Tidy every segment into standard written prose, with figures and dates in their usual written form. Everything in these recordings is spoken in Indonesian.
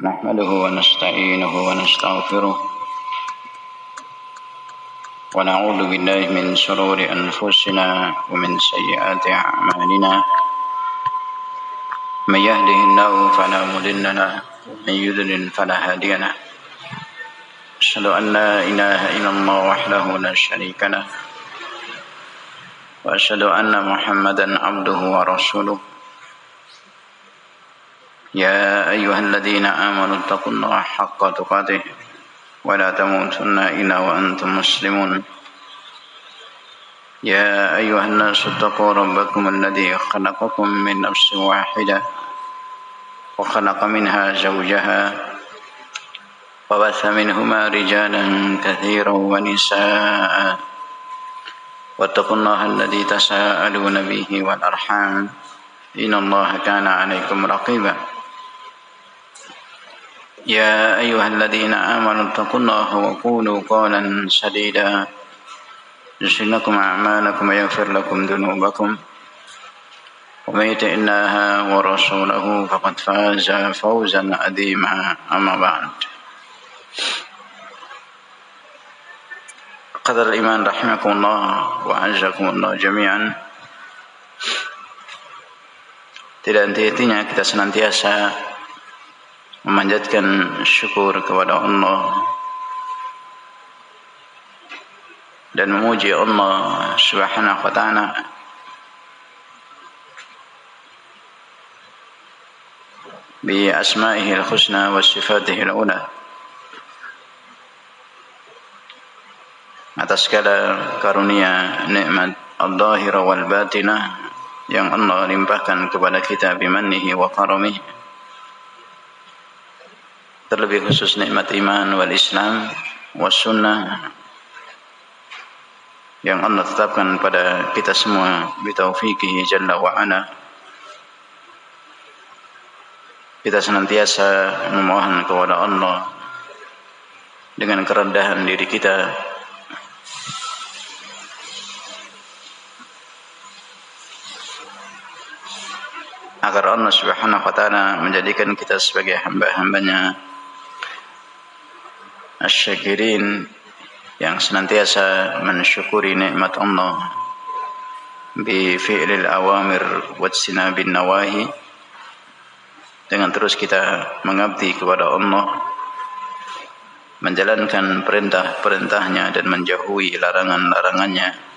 نحمده ونستعينه ونستغفره ونعوذ بالله من شرور أنفسنا ومن سيئات أعمالنا من يهده الله فلا مضل له ومن يضلل فلا هادي له أشهد أن لا إله إلا الله وحده لا شريك له وأشهد أن محمدا عبده ورسوله يا أيها الذين آمنوا اتقوا الله حق تقاته ولا تموتن إلا وأنتم مسلمون يا أيها الناس اتقوا ربكم الذي خلقكم من نفس واحدة وخلق منها زوجها وبث منهما رجالا كثيرا ونساء واتقوا الله الذي تساءلون به والأرحام إن الله كان عليكم رقيبا يا أيها الذين آمنوا اتقوا الله وقولوا قولا سديدا يصلح لكم أعمالكم ويغفر لكم ذنوبكم ومن يطع الله ورسوله فقد فاز فوزا عظيما أما بعد قدر الإيمان رحمكم الله وأعزكم الله جميعا. Tidak henti-hentinya kita senantiasa memanjatkan syukur kepada Allah dan memuji Allah Subhanahu wa ta'ala bi asma'ihil husna wa sifatihil ula atas segala karunia nikmat al-zahira wal batinah yang Allah limpahkan kepada kita bimannihi wa karamihi, terlebih khusus nikmat iman wal Islam was sunnah yang Allah tetapkan pada kita semua bitaufiqihi jalla wa ala. Kita senantiasa memohon kepada Allah dengan kerendahan diri kita agar Allah Subhanahu wa ta'ala menjadikan kita sebagai hamba-hambanya asy-syakirin yang senantiasa mensyukuri nikmat Allah bi fi'lil awamir wa ijtinabin nawahi, dengan terus kita mengabdi kepada Allah, menjalankan perintah-perintahnya dan menjauhi larangan-larangannya.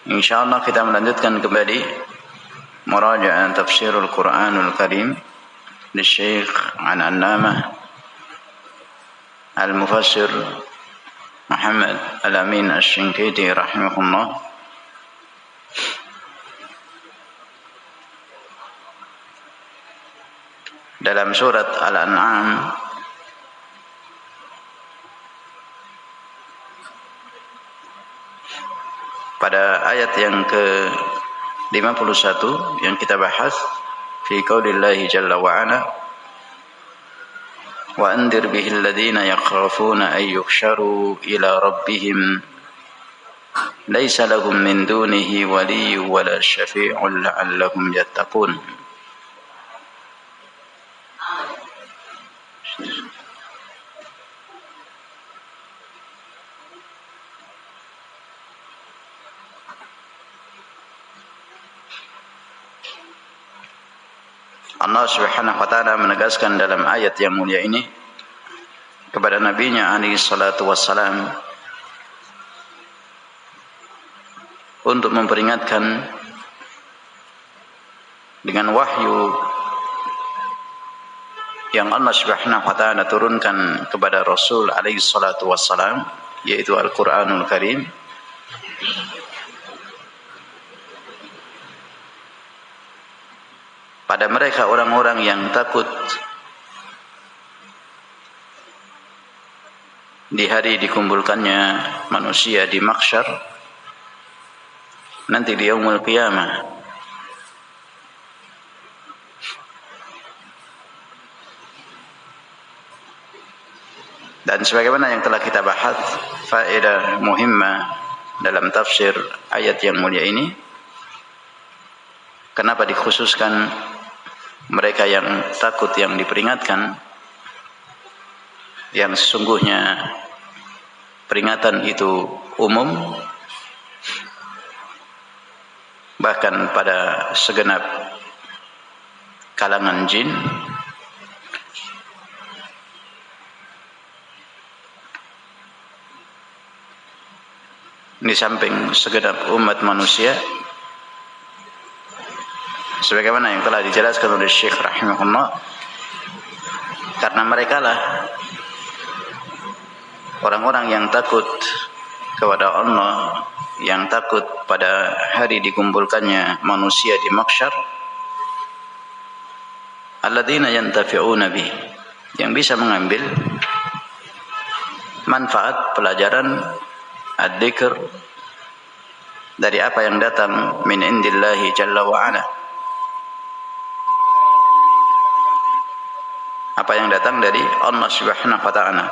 Insyaallah kita melanjutkan kembali murajaah tafsirul Qur'anul Karim li Syekh Al-Allamah Al-Mufassir Muhammad Al-Amin Asy-Syinkiti rahimahullah. Dalam surat Al-An'am pada ayat yang ke-51 yang kita bahas, fi qaulillahi jalla wa ala wa andir bihil ladzina yakhafuna ay yuhsyaru ila rabbihim laisa lahum min dunihi waliyyun wala syafi'un la'allahum yattaqun. Allah Subhanahu wa ta'ala menegaskan dalam ayat yang mulia ini kepada nabinya alaihi salatu wassalam untuk memperingatkan dengan wahyu yang Allah Subhanahu wa ta'ala turunkan kepada Rasul alaihi salatu wassalam, yaitu Al-Qur'anul Karim, pada mereka orang-orang yang takut di hari dikumpulkannya manusia di mahsyar nanti di yaumul qiyamah. Dan sebagaimana yang telah kita bahas, faedah muhimmah dalam tafsir ayat yang mulia ini, kenapa dikhususkan mereka yang takut yang diperingatkan, yang sesungguhnya peringatan itu umum, bahkan pada segenap kalangan jin, di samping segenap umat manusia, sebagaimana yang telah dijelaskan oleh Syekh rahimahullah, karena mereka lah orang-orang yang takut kepada Allah, yang takut pada hari dikumpulkannya manusia di mahsyar, alladzina yantafi'una bih, yang bisa mengambil manfaat pelajaran ad-dzikr dari apa yang datang min indillahi jalla wa ala, apa yang datang dari Allah Subhanahu wa ta'ala.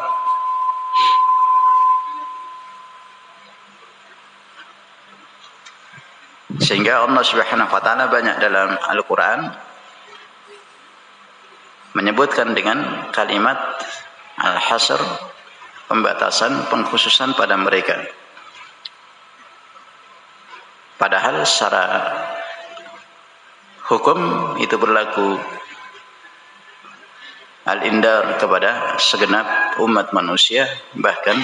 Sehingga Allah Subhanahu wa ta'ala banyak dalam Al-Quran menyebutkan dengan kalimat al-hasr, pembatasan, pengkhususan pada mereka. Padahal secara hukum itu berlaku al-indar kepada segenap umat manusia, bahkan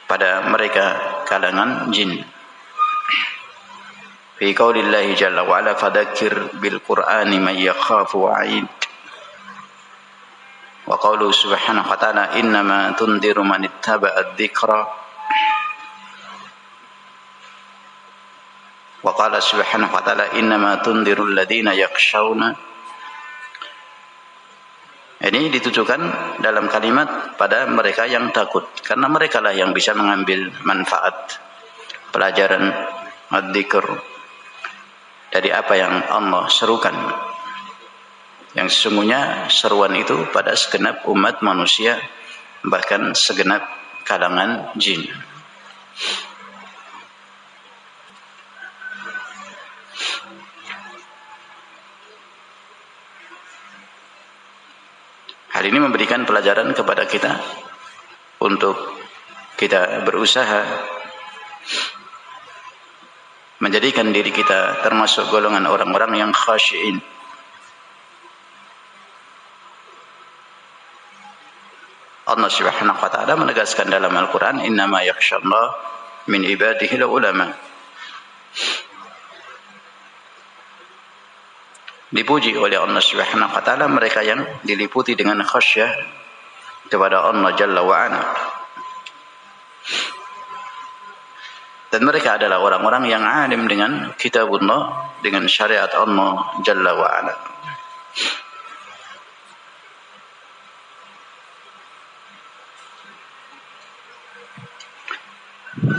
pada mereka kalangan jin. Fi qaulillahi jalla wa ala fadzakir bil qur'ani man yakhafu wa'id, wa qauluhu subhanahu wa ta'ala innama tundiru man ittaba'a dzikra, wa qala subhanahu wa ta'ala innama tundiru alladhina yakhshawna. Ini ditujukan dalam kalimat pada mereka yang takut, karena mereka lah yang bisa mengambil manfaat pelajaran ad-dzikr dari apa yang Allah serukan, yang sesungguhnya seruan itu pada segenap umat manusia, bahkan segenap kalangan jin. Hal ini memberikan pelajaran kepada kita untuk kita berusaha menjadikan diri kita termasuk golongan orang-orang yang khasyi'in. Allah Subhanahu wa ta'ala menegaskan dalam Al-Quran, innama yakhshallah min ibadihi ulama. Dipuji oleh Allah Subhanahu wa ta'ala mereka yang diliputi dengan khasyah kepada Allah Jalla wa ala. Dan mereka adalah orang-orang yang alim dengan kitabullah, dengan syariat Allah Jalla wa ala.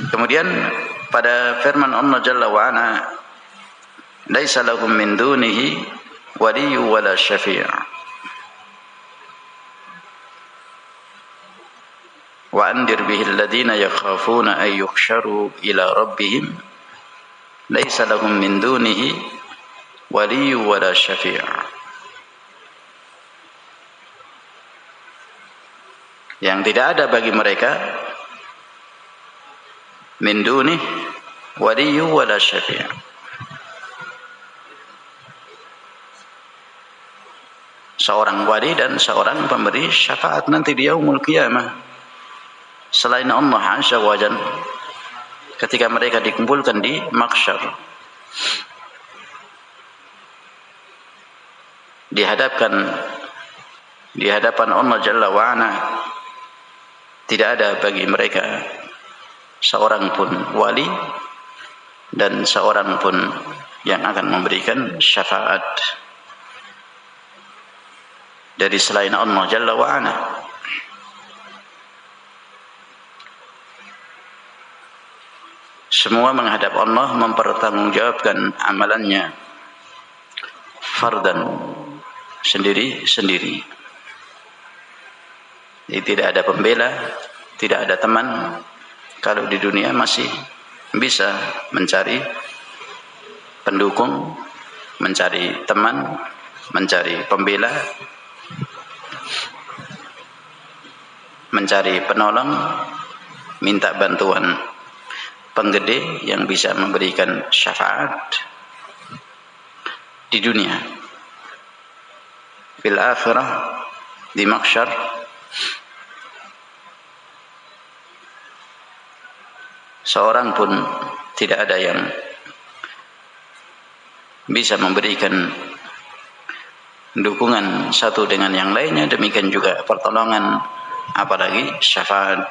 Kemudian pada firman Allah Jalla wa ala, laisa lahum min dunihi waliyyu wala syafi', wa andir bihil ladina yakhafuna ay yuhsyaru ila rabbihim laisa lahum min dunihi waliyyu wala syafi'. Yang tidak ada bagi mereka min dunih waliyyu wala syafi', seorang wali dan seorang pemberi syafaat nanti di yaumul qiyamah selain Allah Azza wa Jalla, ketika mereka dikumpulkan di mahsyar, di hadapan Allah Jalla wa ala, tidak ada bagi mereka seorang pun wali dan seorang pun yang akan memberikan syafaat dari selain Allah Jalla wa ala. Semua menghadap Allah mempertanggungjawabkan amalannya fardan, sendiri-sendiri. Jadi tidak ada pembela, tidak ada teman. Kalau di dunia masih bisa mencari pendukung, mencari teman, mencari pembela, mencari penolong, minta bantuan penggede yang bisa memberikan syafaat di dunia, fil akhirah, di mahsyar. Seorang pun tidak ada yang bisa memberikan dukungan satu dengan yang lainnya, demikian juga pertolongan, apalagi syafaat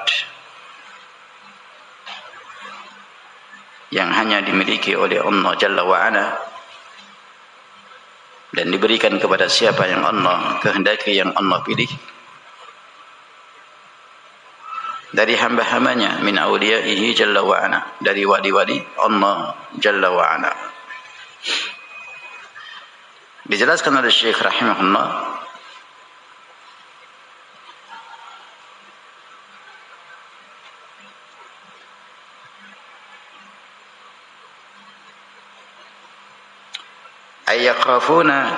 yang hanya dimiliki oleh Allah Jalla wa'ala dan diberikan kepada siapa yang Allah kehendaki, yang Allah pilih dari hamba-hambanya, min awliyaihi Jalla wa'ala, dari wali-wali Allah Jalla wa'ala. Dijelaskan oleh Syekh rahimahullah, ay yakhafuna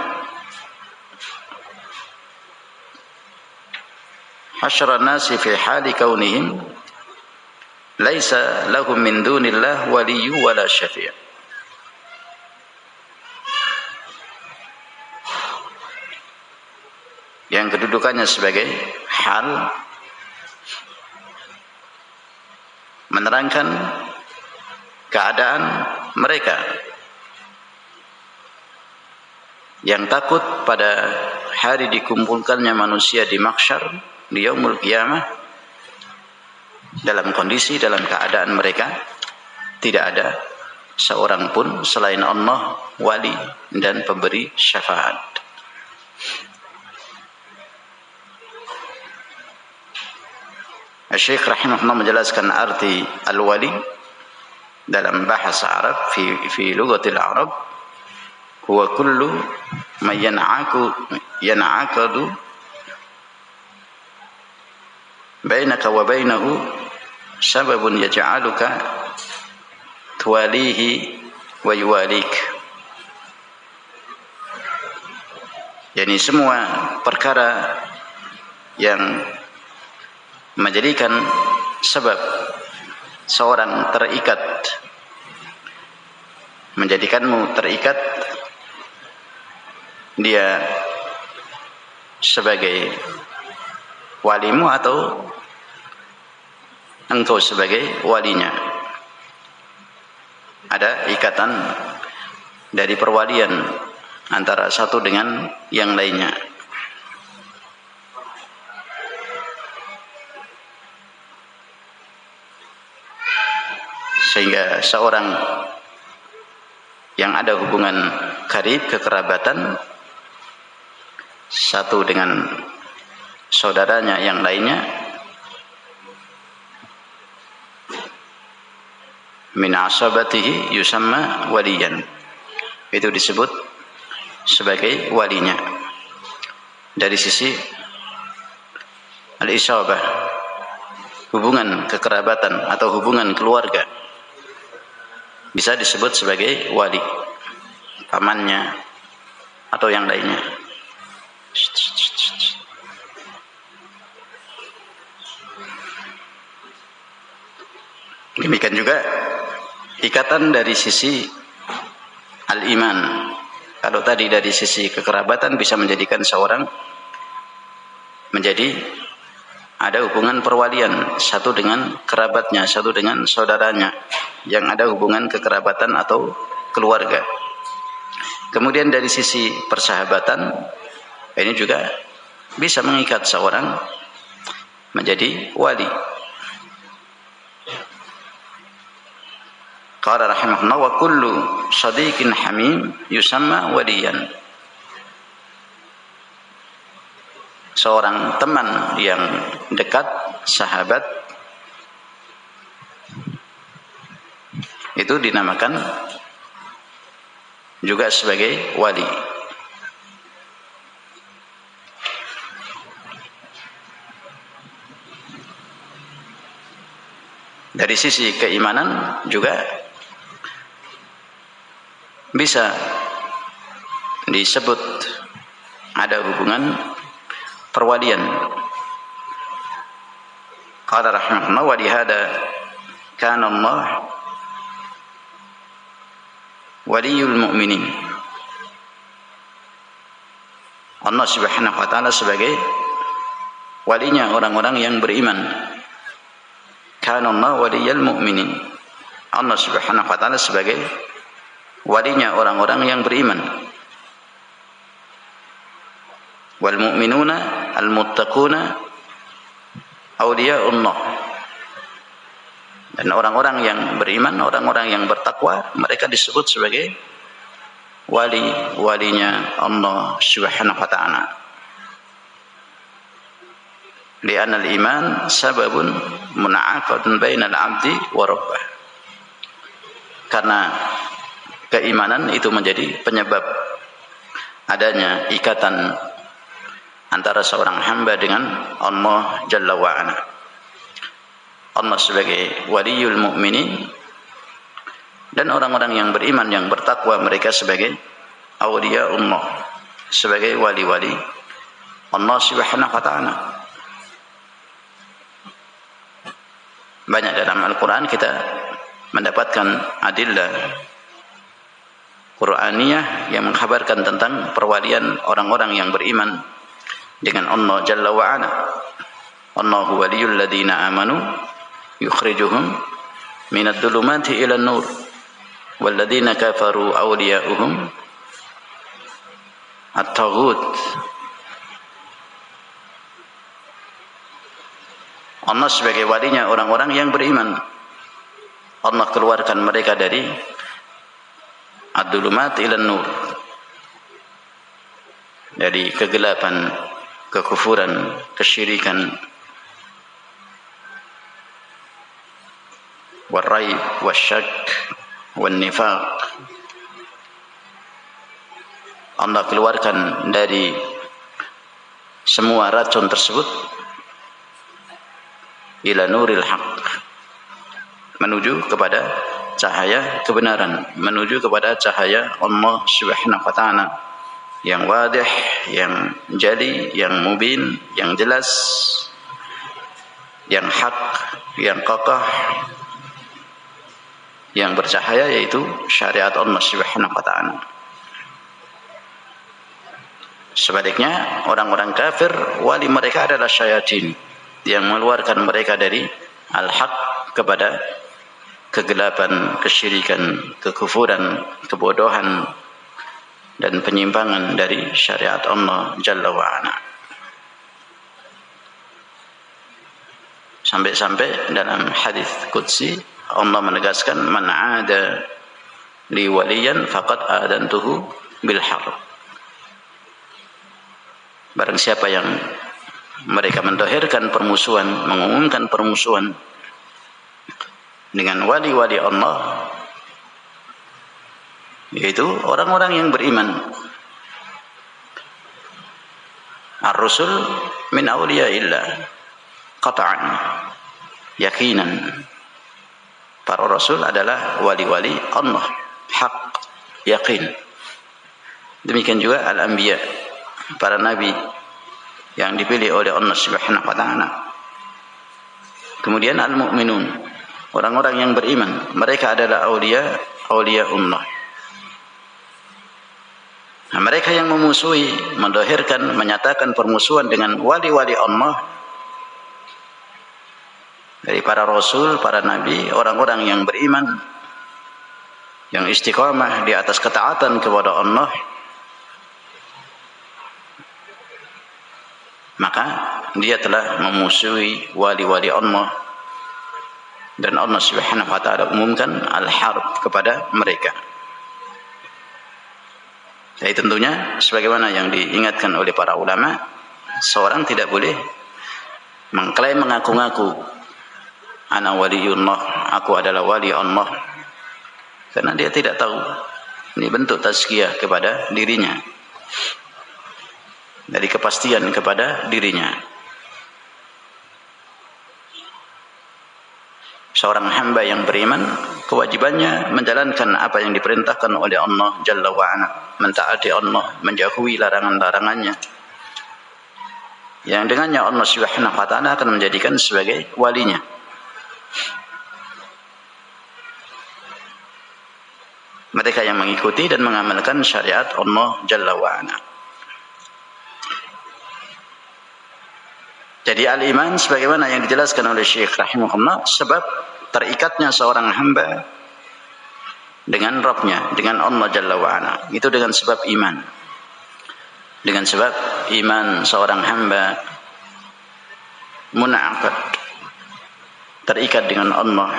hasyra an-nasi fi hali kaunihim laisa lahum min dunillah waliyyu wala syafi'. Yang kedudukannya sebagai hal menerangkan keadaan mereka yang takut pada hari dikumpulkannya manusia di mahsyar, di yaumul qiyamah, dalam kondisi, dalam keadaan mereka tidak ada seorang pun selain Allah wali dan pemberi syafaat. Syekh rahimahullah menjelaskan arti al-wali dalam bahasa Arab, fi lughatil Arab, huwa kullu man yan'aqadu bainaka wa bainahu sababun yaj'aluka tuwalihi wa yuwalik. Yani semua perkara yang menjadikan sebab seorang terikat, menjadikanmu terikat, dia sebagai walimu atau engkau sebagai walinya. Ada ikatan dari perwalian antara satu dengan yang lainnya. Sehingga seorang yang ada hubungan karib, kekerabatan satu dengan saudaranya yang lainnya, min asabatihi yusamma waliyan, itu disebut sebagai walinya. Dari sisi al-isabah, hubungan kekerabatan atau hubungan keluarga, bisa disebut sebagai wali, pamannya atau yang lainnya. Demikian juga ikatan dari sisi al-iman. Kalau tadi dari sisi kekerabatan bisa menjadikan seorang menjadi ada hubungan perwalian satu dengan kerabatnya, satu dengan saudaranya, yang ada hubungan kekerabatan atau keluarga. Kemudian dari sisi persahabatan, ini juga bisa mengikat seorang menjadi wali. Qala rahimahullah, wa kullu shadiqin hamim yusamma waliyan. Seorang teman yang dekat, sahabat, itu dinamakan juga sebagai wali. Dari sisi keimanan juga bisa disebut ada hubungan perwalian. Qala rahimahullah wa lihada kana Allah waliyul mu'minin. Allah Subhanahu wa taala sebagai walinya orang-orang yang beriman. Kana Allah waliyul mu'minin. Allah Subhanahu wa taala sebagai walinya orang-orang yang beriman. Wal mu'minuna al muttaquna awliyaullah. Dan orang-orang yang beriman, orang-orang yang bertakwa, mereka disebut sebagai wali-walinya Allah Subhanahu wa taala. Li'anna al-iman sababun mun'aqadun bainal 'abdi wa rabbih. Karena keimanan itu menjadi penyebab adanya ikatan antara seorang hamba dengan Allah Jalla wa'ala. Allah sebagai waliyul mu'minin, dan orang-orang yang beriman yang bertakwa mereka sebagai awliyaullah, sebagai wali-wali Allah Subhanahu wa taala. Banyak dalam Al-Quran kita mendapatkan adillah Qur'aniyah yang mengkhabarkan tentang perwalian orang-orang yang beriman dengan Allah Jalla wa'ala. Allahu waliyul ladina amanu yukhrijuhum minad dhulumati ilan nur wal ladina kafaru awliya'uhum at-taghut. Allah sebagai walinya orang-orang yang beriman. Allah keluarkan mereka dari ad-dhulumat ilan nur, dari kegelapan, kekufuran, kesyirikan, waraib, wasyak, wannifaq. Allah keluarkan dari semua racun tersebut ila nuril haq, menuju kepada cahaya kebenaran, menuju kepada cahaya Allah Subhanahu wa taala yang wadih, yang jali, yang mubin, yang jelas, yang hak, yang qaqah, yang bercahaya, yaitu syariat Allah Subhanahu wa taala. Sebaliknya orang-orang kafir, wali mereka adalah syayatin yang mengeluarkan mereka dari al-haq kepada kegelapan, kesyirikan, kekufuran, kebodohan, dan penyimpangan dari syariat Allah Jalla wa'ala. Sampai-sampai dalam hadis qudsi Allah menegaskan, man 'ada li waliyan faqad adantuhu bil harb. Barang siapa yang mereka mendohirkan permusuhan, mengumumkan permusuhan dengan wali-wali Allah, yaitu orang-orang yang beriman. Ar-rusul min awliyaillah qat'an, yakinan. Para rasul adalah wali-wali Allah, hak, yakin. Demikian juga al-anbiya, para nabi yang dipilih oleh Allah Subhanahu wa taala. Kemudian al-mu'minun, orang-orang yang beriman, mereka adalah awliyaullah. Nah, mereka yang memusuhi, mendohirkan, menyatakan permusuhan dengan wali-wali Allah dari para rasul, para nabi, orang-orang yang beriman, yang istiqamah di atas ketaatan kepada Allah, maka dia telah memusuhi wali-wali Allah, dan Allah Subhanahu wa taala umumkan al-harb kepada mereka. Jadi tentunya sebagaimana yang diingatkan oleh para ulama, seorang tidak boleh mengklaim, mengaku-ngaku ana waliyullah, aku adalah wali Allah, karena dia tidak tahu. Ini bentuk tazkiyah kepada dirinya, dari kepastian kepada dirinya. Seorang hamba yang beriman kewajibannya menjalankan apa yang diperintahkan oleh Allah Jalla wa'ala, mentaati Allah, menjauhi larangan-larangannya, yang dengannya Allah Subhanahu wa ta'ala akan menjadikan sebagai walinya. Mereka yang mengikuti dan mengamalkan syariat Allah Jalla wa'ala. Jadi al-iman sebagaimana yang dijelaskan oleh Syekh rahimahullah, sebab terikatnya seorang hamba dengan Rabbnya, dengan Allah Jalla wa'ala, itu dengan sebab iman. Dengan sebab iman seorang hamba mun'aqad, terikat dengan Allah,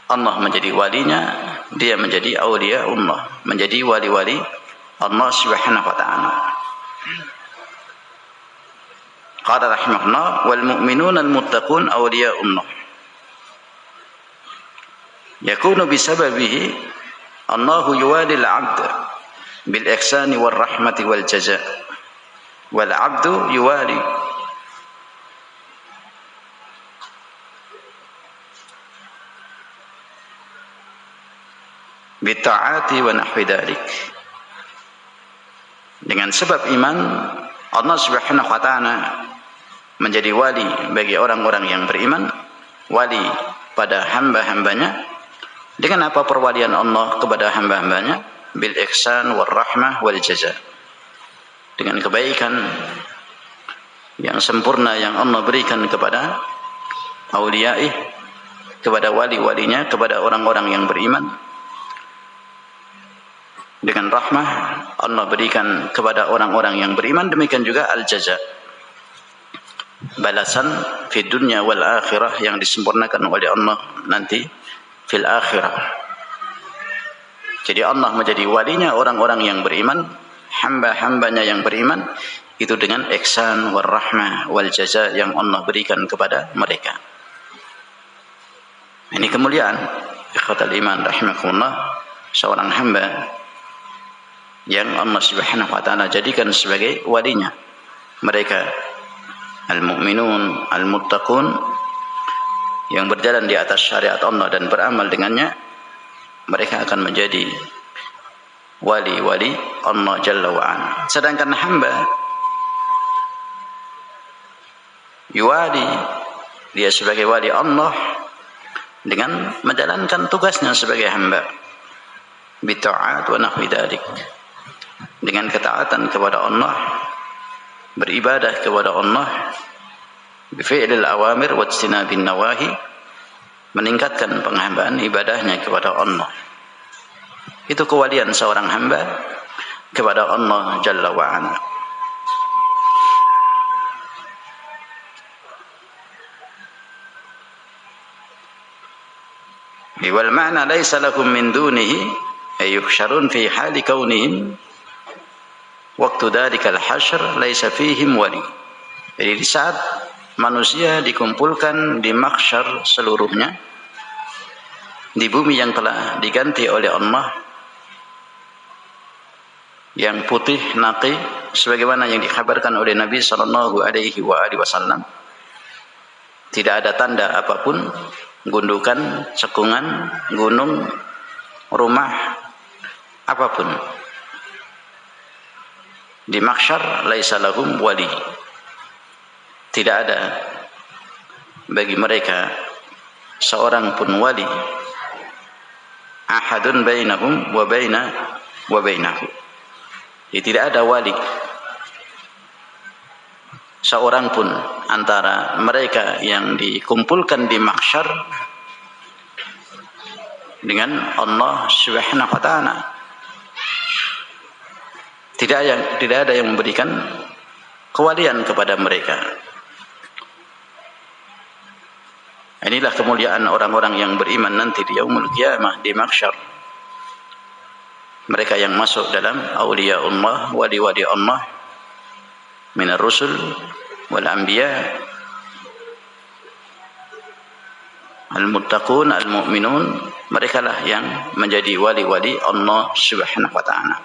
Allah menjadi walinya, dia menjadi awliya Allah, menjadi wali-wali Allah Subhanahu wa ta'ala. Qala rahimahullah, wal mu'minuna al-muttaqun awliya'ullah yakunu bisababihi Allahu yuwali al-'abd bil ihsani wal rahmati wal jaza' wal 'abdu yuwali bi ta'ati wa nahwi dzalik. Dengan sebab iman, Allah Subhanahu wa ta'ala menjadi wali bagi orang-orang yang beriman, wali pada hamba-hambanya. Dengan apa perwalian Allah kepada hamba-hambanya? Bil ihsan wal rahmah wal jaza, dengan kebaikan yang sempurna yang Allah berikan kepada awliyaih, kepada wali-walinya, kepada orang-orang yang beriman. Dengan rahmah Allah berikan kepada orang-orang yang beriman. Demikian juga al-jaza, balasan di dunia wal akhirah yang disempurnakan oleh Allah nanti fil akhirah. Jadi Allah menjadi walinya orang-orang yang beriman, hamba-hambanya yang beriman, itu dengan ihsan wal rahmah wal jaza yang Allah berikan kepada mereka. Ini kemuliaan ikhwatal iman rahimakumullah, seorang hamba yang Allah Subhanahu wa ta'ala jadikan sebagai walinya. Mereka al-mu'minun al-muttaqun, yang berjalan di atas syariat Allah dan beramal dengannya, mereka akan menjadi wali-wali Allah Jalla wa'ala. Sedangkan hamba yuwali, dia sebagai wali Allah dengan menjalankan tugasnya sebagai hamba bi ta'at wa nahwi dzalik, dengan ketaatan kepada Allah, beribadah kepada Allah, bifi'lil awamir wa ijtinabin nawahi, meningkatkan penghambaan ibadahnya kepada Allah. Itu kewalian seorang hamba kepada Allah Jalla wa'ala. Wal ma'na laisa lakum min dunihi ay yuhsyarun fi hali kaunihim waktu dalikal hasyr laisa fihim wali. Jadi di saat manusia dikumpulkan di mahsyar seluruhnya, di bumi yang telah diganti oleh Allah, yang putih naqi sebagaimana yang dikabarkan oleh Nabi sallallahu alaihi wasallam, tidak ada tanda apapun, gundukan, cekungan, gunung, rumah, apapun. Di mahsyar laisa lahum wali, tidak ada bagi mereka seorang pun wali, ahadun bainahum wa bainahu. Jadi tidak ada wali seorang pun antara mereka yang dikumpulkan di mahsyar dengan Allah Subhanahu wa ta'ala. Tidak ada yang memberikan kewalian kepada mereka. Inilah kemuliaan orang-orang yang beriman nanti di yaumul qiyamah, di mahsyar. Mereka yang masuk dalam awliya Allah, wali-wali Allah, minar rusul wal anbiya, al-muttaqun al-mu'minun, mereka lah yang menjadi wali-wali Allah Subhanahu wa ta'ala.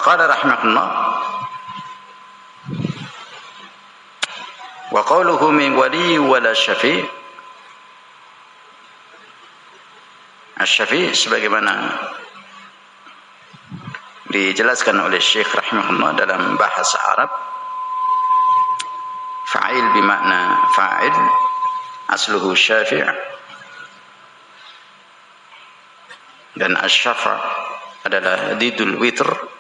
Faqala rahimahullah wa qawluhu min wali wala syafi'. Asy-Syafi' sebagaimana dijelaskan oleh Syekh rahimahullah dalam bahasa Arab, fa'il bimakna fa'il, asluhu syafi', dan asy-syafa' adalah didul witr,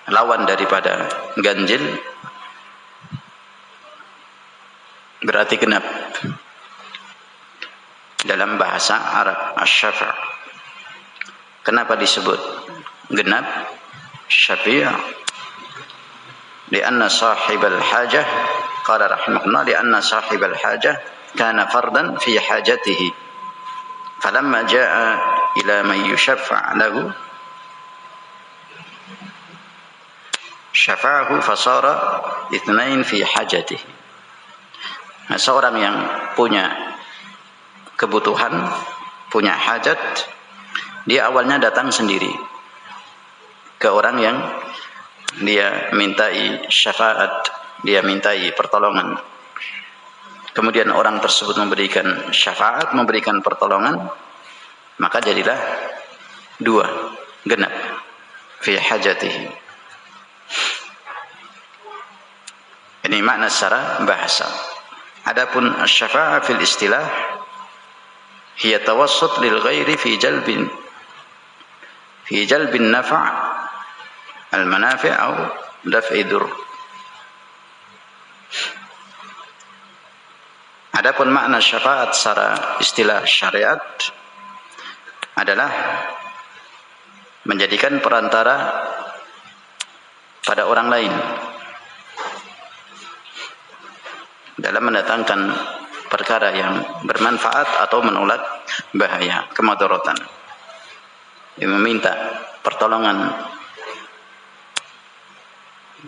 lawan daripada ganjil, berarti genap dalam bahasa Arab. Asy-syafa', kenapa disebut genap syafi'? Lianna sahibal hajah, qala rahimahullah, lianna sahibal hajah kana fardan fi hajatihi, falamma jaa ila man yushaffa' lahu syafa'ahu fasara itsnain fi hajatihi. Nah, seorang yang punya kebutuhan, punya hajat, dia awalnya datang sendiri ke orang yang dia mintai syafaat, dia mintai pertolongan. Kemudian orang tersebut memberikan syafaat, memberikan pertolongan, maka jadilah dua, genap fi hajatihi. Ini makna secara bahasa. Adapun asy-syafa'ah fil istilah hiya tawassut lil ghairi fi jalbin naf' al-manafi' atau daf'i dur. Adapun makna syafaat secara istilah syariat adalah menjadikan perantara pada orang lain dalam mendatangkan perkara yang bermanfaat atau menolak bahaya, kemadaratan. Dia meminta pertolongan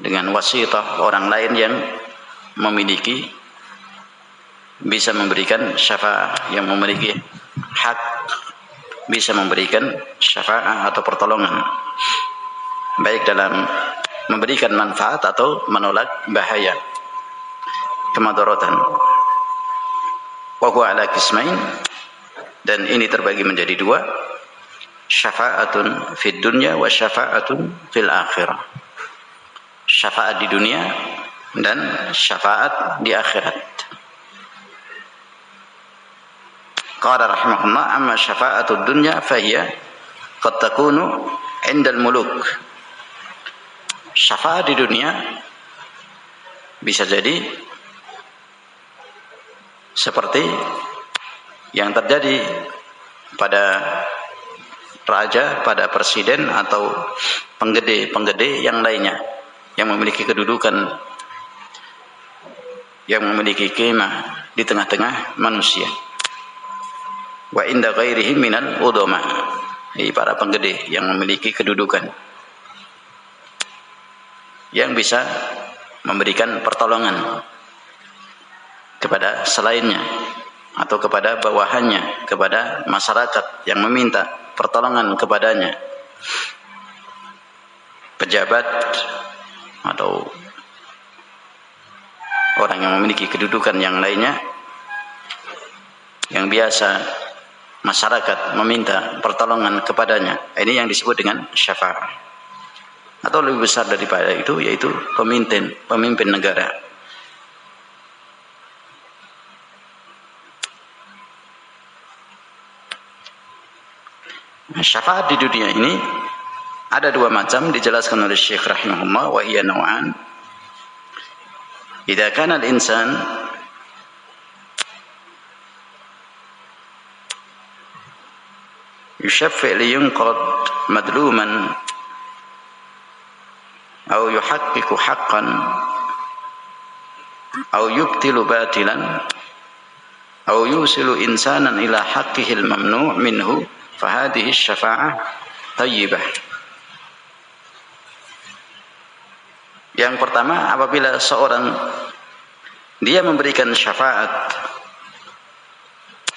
dengan wasitah orang lain yang memiliki, bisa memberikan syafaat, yang memiliki hak bisa memberikan syafaat atau pertolongan, baik dalam memberikan manfaat atau menolak bahaya, kemadaratan. Wa huwa ala qismain, dan ini terbagi menjadi dua, syafa'atun fid dunya wa syafa'atun fil akhirah. Syafaat di dunia dan syafaat di akhirat. Qala rahimahullah, amma syafa'atud dunya fahiya qad takunu 'indal muluk. Syafaat di dunia bisa jadi seperti yang terjadi pada raja, pada presiden atau penggede-penggede yang lainnya, yang memiliki kedudukan, yang memiliki kemah di tengah-tengah manusia. Wa inda ghairihi minal udama, para penggede yang memiliki kedudukan, yang bisa memberikan pertolongan kepada selainnya atau kepada bawahannya, kepada masyarakat yang meminta pertolongan kepadanya, pejabat atau orang yang memiliki kedudukan yang lainnya, yang biasa masyarakat meminta pertolongan kepadanya. Ini yang disebut dengan syafaat. Atau lebih besar daripada itu, yaitu pemimpin negara. Syafaat di dunia ini ada dua macam, dijelaskan oleh Syekh rahimahullah, wa hiya naw'an. Idza kana al-insan yushaffi' liyunqad madluman aw yuhaqqiqu haqqan aw yubtilu batilan aw yusilu insanan ila haqqihi al-mamnu' minhu, fahadhihi syafa'ah thayyibah. Yang pertama, apabila seorang dia memberikan syafaat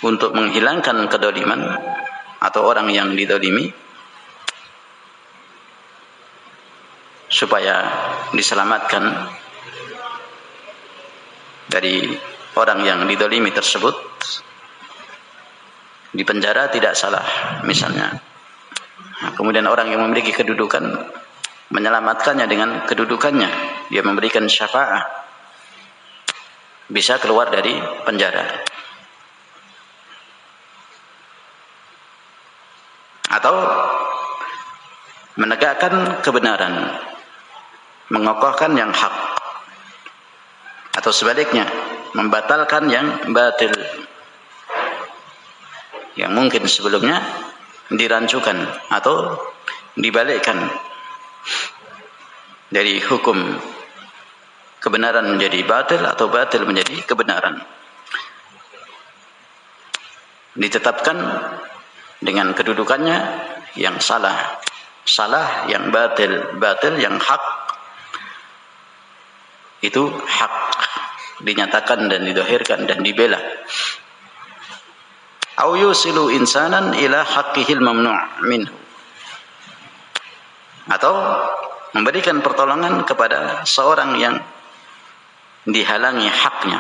untuk menghilangkan kedoliman atau orang yang didolimi, supaya diselamatkan dari orang yang didolimi tersebut, di penjara tidak salah misalnya. Kemudian orang yang memiliki kedudukan menyelamatkannya dengan kedudukannya, dia memberikan syafaat, bisa keluar dari penjara. Atau menegakkan kebenaran, mengokohkan yang hak, atau sebaliknya membatalkan yang batil, yang mungkin sebelumnya dirancukan atau dibalikkan dari hukum kebenaran menjadi batil atau batil menjadi kebenaran, ditetapkan dengan kedudukannya yang salah, salah yang batil, batil yang hak. Itu hak dinyatakan dan didohirkan dan dibela. Au yusilu insanan ila haqqihil mamnu' minhu, atau memberikan pertolongan kepada seorang yang dihalangi haknya,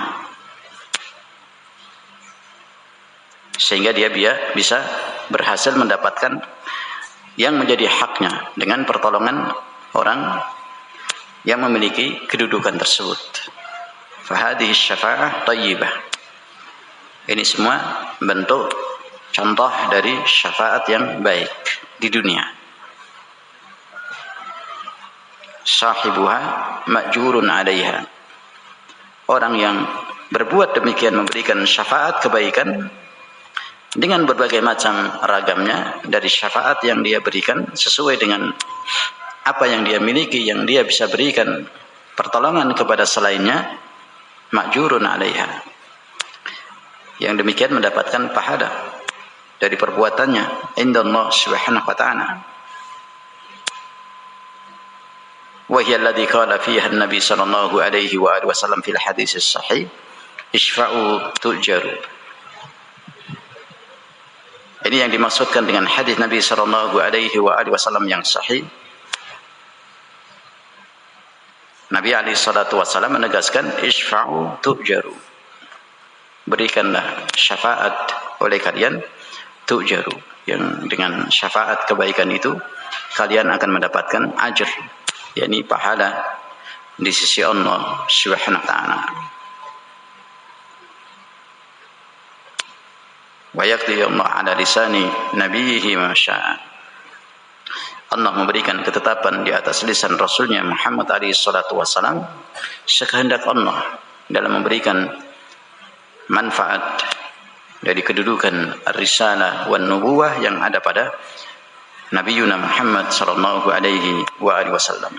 sehingga dia bisa berhasil mendapatkan yang menjadi haknya dengan pertolongan orang yang memiliki kedudukan tersebut. Fahadhihi syafa'ah thayyibah. Ini semua bentuk contoh dari syafaat yang baik di dunia. Sahibuha ma'jurun 'alaiha. Orang yang berbuat demikian memberikan syafaat kebaikan dengan berbagai macam ragamnya dari syafaat yang dia berikan sesuai dengan apa yang dia miliki, yang dia bisa berikan pertolongan kepada selainnya, ma'jurun 'alaiha. Yang demikian mendapatkan pahala dari perbuatannya indallah subhanahu wa ta'ala. Wa hiya alladhi qala fiha an-nabi sallallahu alaihi wa alihi wasallam fil hadits as-sahih, isfa'u tu'jaru. Ini yang dimaksudkan dengan hadis Nabi sallallahu alaihi wa alihi wasallam yang sahih. Nabi alaihi salatu wasallam menegaskan isfa'u tu'jaru. Berikanlah syafaat oleh kalian, tu'jaru, yang dengan syafaat kebaikan itu kalian akan mendapatkan ajr, yakni pahala di sisi Allah Subhanahu wa taala. Wa yaqdi Allah ala lisani nabiyhi ma syaa. Allah memberikan ketetapan di atas lisan Rasulnya Muhammad alaihi salatu wasallam sekehendak Allah dalam memberikan manfaat dari kedudukan risalah wan nubuwah yang ada pada Nabiyuna Muhammad sallallahu alaihi wa alihi wasallam.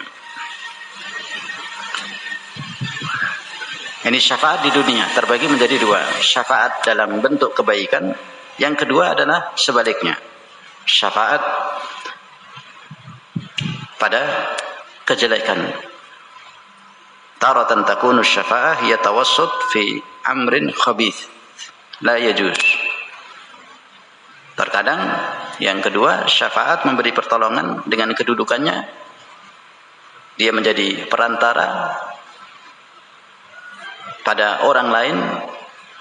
Ini syafaat di dunia terbagi menjadi dua. Syafaat dalam bentuk kebaikan, yang kedua adalah sebaliknya, syafaat pada kejelekan. Taratan takunu syafa'ah hiya tawassut fi amrin khabith la yajuz. Terkadang yang kedua, syafaat memberi pertolongan dengan kedudukannya, dia menjadi perantara pada orang lain,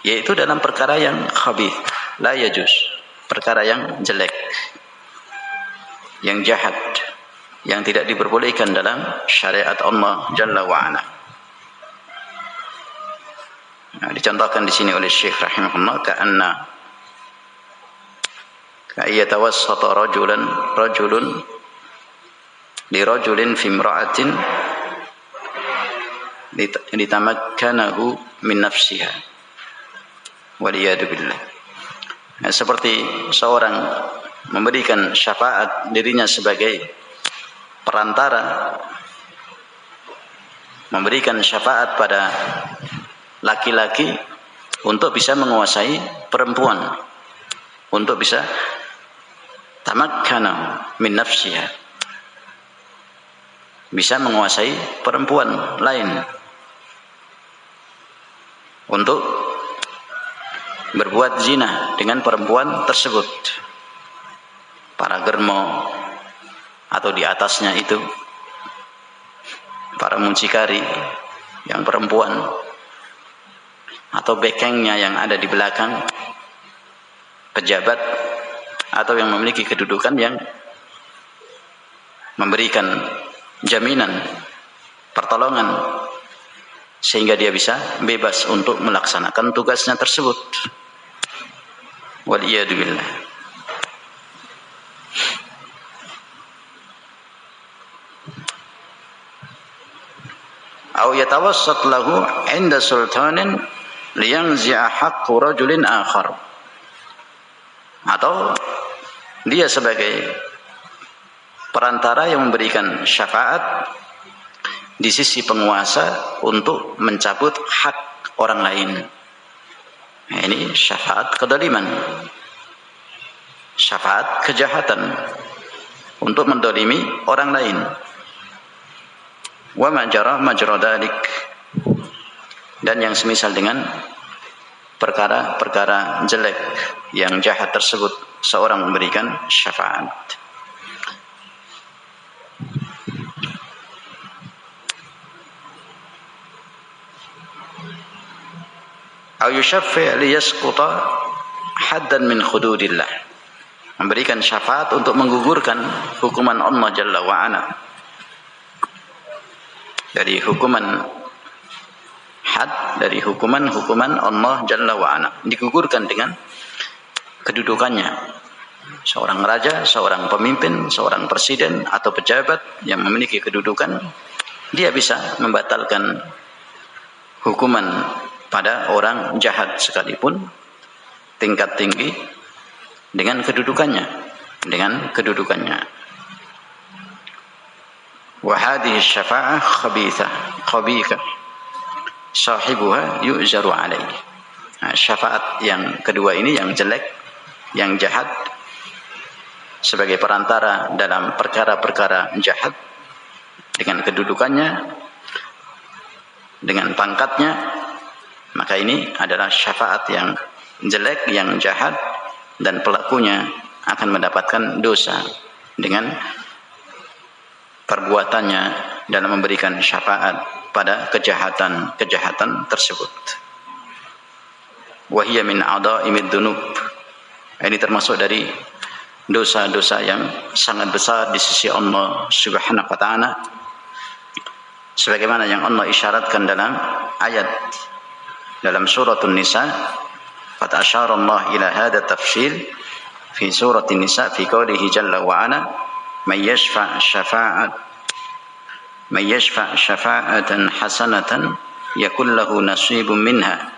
yaitu dalam perkara yang khabith, la yajuz, perkara yang jelek, yang jahat, yang tidak diperbolehkan dalam syariat Allah Jalla wa Ala. Nah, dicontohkan di sini oleh Syekh rahimahullah, ka'anna yatawassata rajulun li rajulin fi imra'atin litamakkanahu min nafsiha waliyadu billah. Nah, seperti seorang memberikan syafaat dirinya sebagai perantara, memberikan syafaat pada laki-laki untuk bisa menguasai perempuan, untuk bisa tamakkana min nafsiha, bisa menguasai perempuan lain untuk berbuat zina dengan perempuan tersebut, para germo atau di atasnya itu. para mucikari yang perempuan, atau bekengnya yang ada di belakang, pejabat, atau yang memiliki kedudukan yang memberikan jaminan pertolongan sehingga dia bisa bebas untuk melaksanakan tugasnya tersebut. Waliyadu billah. Atau yatawassat lahu 'inda sultanin liyanzi'a haqqu rajulin akhar. Atau dia sebagai perantara yang memberikan syafaat di sisi penguasa untuk mencabut hak orang lain. Nah, ini syafaat kedoliman, syafaat kejahatan untuk mendolimi orang lain. Wa majra majra dalik, dan yang semisal dengan perkara-perkara jelek yang jahat tersebut seorang memberikan syafaat. Au yushaffi' liyasquta haddan min hududillah, memberikan syafaat untuk menggugurkan hukuman Allah Jalla wa Ala, dari hukuman had, dari hukuman Allah Jalla wa Ala, digugurkan dengan kedudukannya. Seorang raja, seorang pemimpin, seorang presiden atau pejabat yang memiliki kedudukan, dia bisa membatalkan hukuman pada orang jahat sekalipun tingkat tinggi dengan kedudukannya, Wa hadhihi syafa'ah khabithah sahibuha yu'zaru alaihi. Nah, syafaat yang kedua ini yang jelek, yang jahat, sebagai perantara dalam perkara-perkara jahat dengan kedudukannya, dengan pangkatnya, maka ini adalah syafaat yang jelek, yang jahat, dan pelakunya akan mendapatkan dosa dengan perbuatannya dalam memberikan syafaat pada kejahatan tersebut. Wa hiya min a'dha'imid dzunub. Ini termasuk dari dosa-dosa yang sangat besar di sisi Allah Subhanahu wa taala, sebagaimana yang Allah isyaratkan dalam ayat dalam surah An-Nisa. Qad asyara Allah ila hadha tafsil fi surah An-Nisa fi qoulihi jalla wa ala man yashfa' syafa'atan hasanatan yakul lahu nasibun minha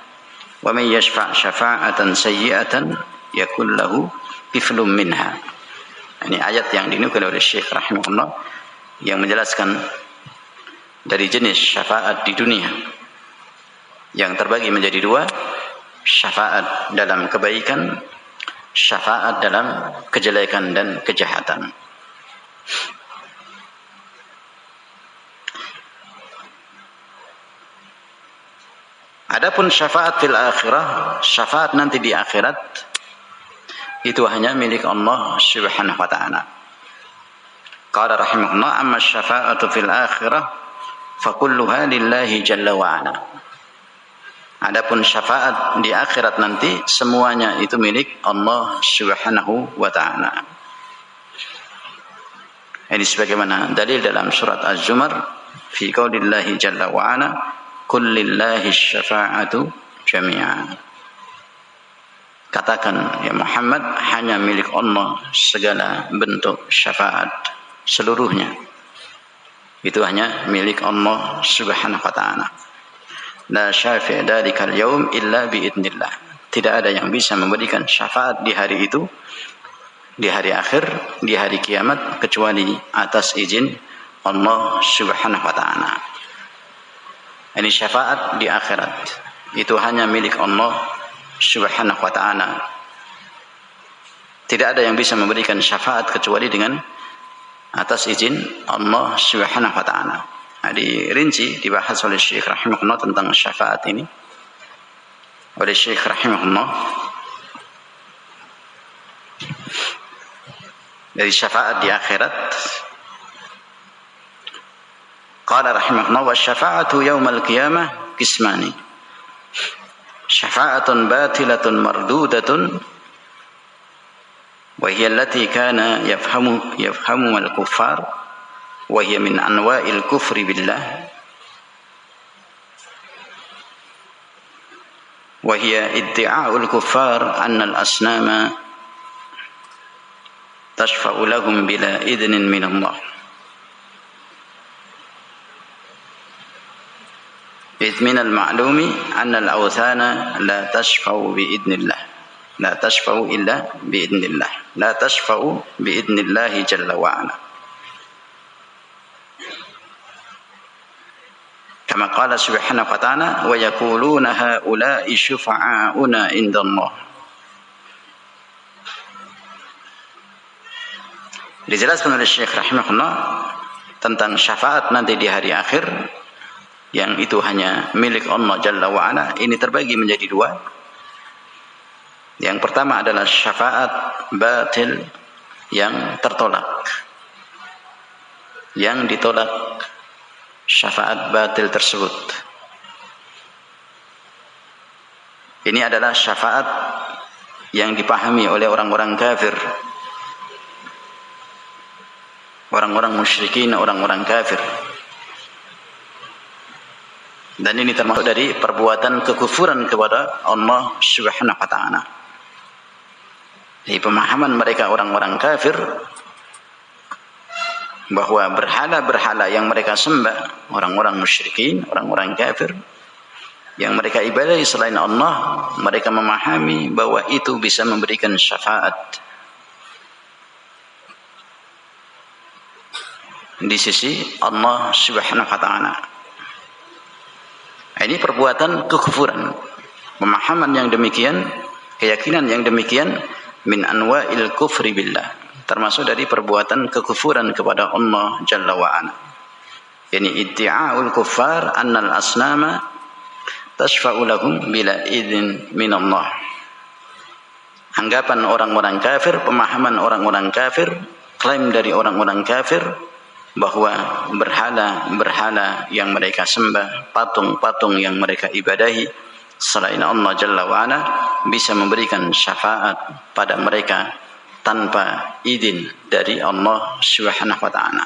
wa man yashfa' syafa'atan sayyi'atan yakul lahu kiflun minha. Ini ayat yang dinukil oleh Syekh rahimahullah yang menjelaskan dari jenis syafaat di dunia yang terbagi menjadi dua: syafaat dalam kebaikan, syafaat dalam kejelekan dan kejahatan. Adapun syafaat fil akhirah, syafaat nanti di akhirat, itu hanya milik Allah Subhanahu wa taala. Qala rahimahullah, amma syafa'atu fil akhirah fa kulluha lillahi jalla wa ala. Adapun syafaat di akhirat nanti semuanya itu milik Allah Subhanahu wa taala. Ini sebagaimana dalil dalam surat Az-Zumar fi qaulillahi jalla wa ala qul lillahi syafa'atu jami'an. Katakan ya Muhammad, hanya milik Allah segala bentuk syafaat seluruhnya. Itu hanya milik Allah Subhanahu wa taala. La syafi' dalikal yaum illa biidnillah. Tidak ada yang bisa memberikan syafaat di hari itu, di hari akhir, di hari kiamat, kecuali atas izin Allah Subhanahu wa taala. Ini syafaat di akhirat itu hanya milik Allah Subhanahu wa taala. Tidak ada yang bisa memberikan syafaat kecuali dengan atas izin Allah Subhanahu wa taala. Dirinci, dibahas oleh Syekh rahimahullah tentang syafaat ini oleh Syekh rahimahullah. Dari syafaat di akhirat Qala rahimahullah wa syafa'atu yaumal qiyamah qismani. Syafa'atun batilatun mardudatun wa hiya allati kana yafhamu al-kuffar wa hiya min anwa'il kufri billah wa hiya iddi'a'ul kuffar anna al-asnama tashfa'u lahum bila idnin min Allah. إذ من المعلوم أن الأوثان لا تشفع بإذن الله لا تشفع إلا بإذن الله لا تشفع بإذن الله جل وعلا كما قال سبحانه وتعالى ويقولون هؤلاء شفعاؤنا عند الله. Dijelaskan oleh Syekh rahimahullah tentang syafaat nanti di hari akhir yang itu hanya milik Allah Jalla wa'ala. Ini terbagi menjadi dua. Yang pertama adalah syafaat batil yang tertolak, yang ditolak syafaat batil tersebut. Ini adalah syafaat yang dipahami oleh orang-orang kafir, orang-orang musyrikin, orang-orang kafir. Dan ini termasuk dari perbuatan kekufuran kepada Allah Subhanahu wa taala. Di pemahaman mereka orang-orang kafir bahwa berhala-berhala yang mereka sembah, orang-orang musyrikin, orang-orang kafir yang mereka ibadahi selain Allah, mereka memahami bahwa itu bisa memberikan syafaat di sisi Allah Subhanahu wa taala. Ini perbuatan kekufuran. Pemahaman yang demikian, keyakinan yang demikian min anwa'il kufri billah, termasuk dari perbuatan kekufuran kepada Allah Jalla wa'ala. Ini iddi'a'ul kuffar annal asnama tashfa'u lahum bila idzin min Allah. Anggapan orang-orang kafir, pemahaman orang-orang kafir, klaim dari orang-orang kafir bahwa berhala-berhala yang mereka sembah, patung-patung yang mereka ibadahi selain Allah Jalla wa'ala bisa memberikan syafaat pada mereka tanpa izin dari Allah Subhanahu wa ta'ala.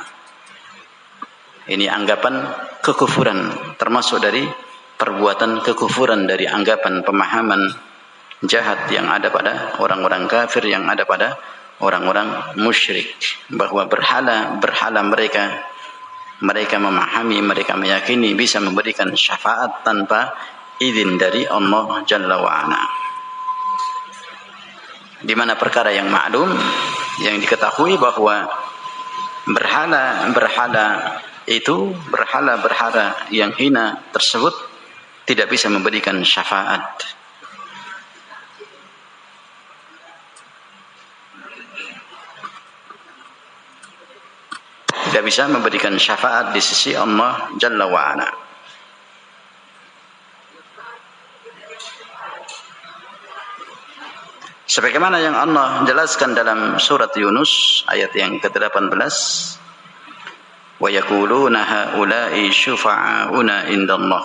Ini anggapan kekufuran, termasuk dari perbuatan kekufuran dari anggapan pemahaman jahat yang ada pada orang-orang kafir, yang ada pada orang-orang musyrik, bahwa berhala-berhala mereka memahami, mereka meyakini bisa memberikan syafaat tanpa izin dari Allah Jalla wa'ala. Di mana perkara yang maklum, yang diketahui bahwa berhala-berhala itu, berhala-berhala yang hina tersebut tidak bisa memberikan syafaat. Tidak bisa memberikan syafaat di sisi Allah Jalla wa'ala. Sebagaimana yang Allah jelaskan dalam surat Yunus ayat yang ke-18, wa yaquluna haula'i syufa'auna indallah.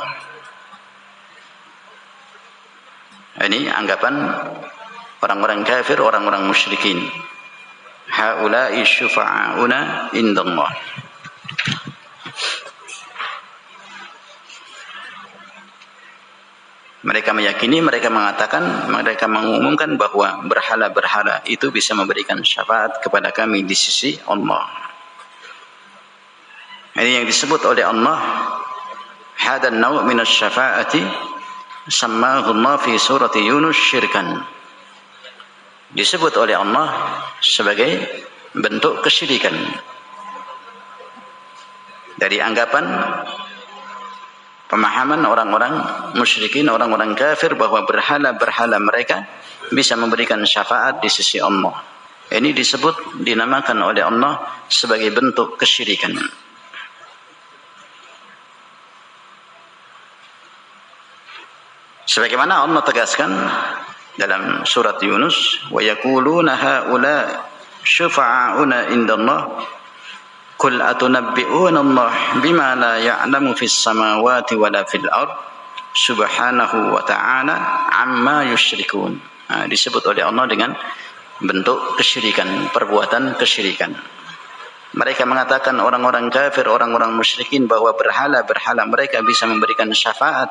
Ini anggapan orang-orang kafir, orang-orang musyrikin. Haula'i syufa'auna indallah. Mereka meyakini, mereka mengatakan, mereka mengumumkan bahwa berhala-berhala itu bisa memberikan syafaat kepada kami di sisi Allah. Ini yang disebut oleh Allah, hadan naw' min asy-syafa'ati sammahu Allah fi surati Yunus syirkan. Disebut oleh Allah sebagai bentuk kesyirikan dari anggapan pemahaman orang-orang musyrikin, orang-orang kafir, bahwa berhala-berhala mereka bisa memberikan syafaat di sisi Allah. Ini disebut, dinamakan oleh Allah sebagai bentuk kesyirikan. Sebagaimana Allah tegaskan dalam surat Yunus, wa yaquluna haula syufa'auna indallah Qul atunabbi'una Allah bima la ya'lamu fis samawati wala fil ard subhanahu wa ta'ala amma yusyrikun. Disebut oleh Allah dengan bentuk kesyirikan, perbuatan kesyirikan. Mereka mengatakan orang-orang kafir, orang-orang musyrikin bahwa berhala-berhala mereka bisa memberikan syafaat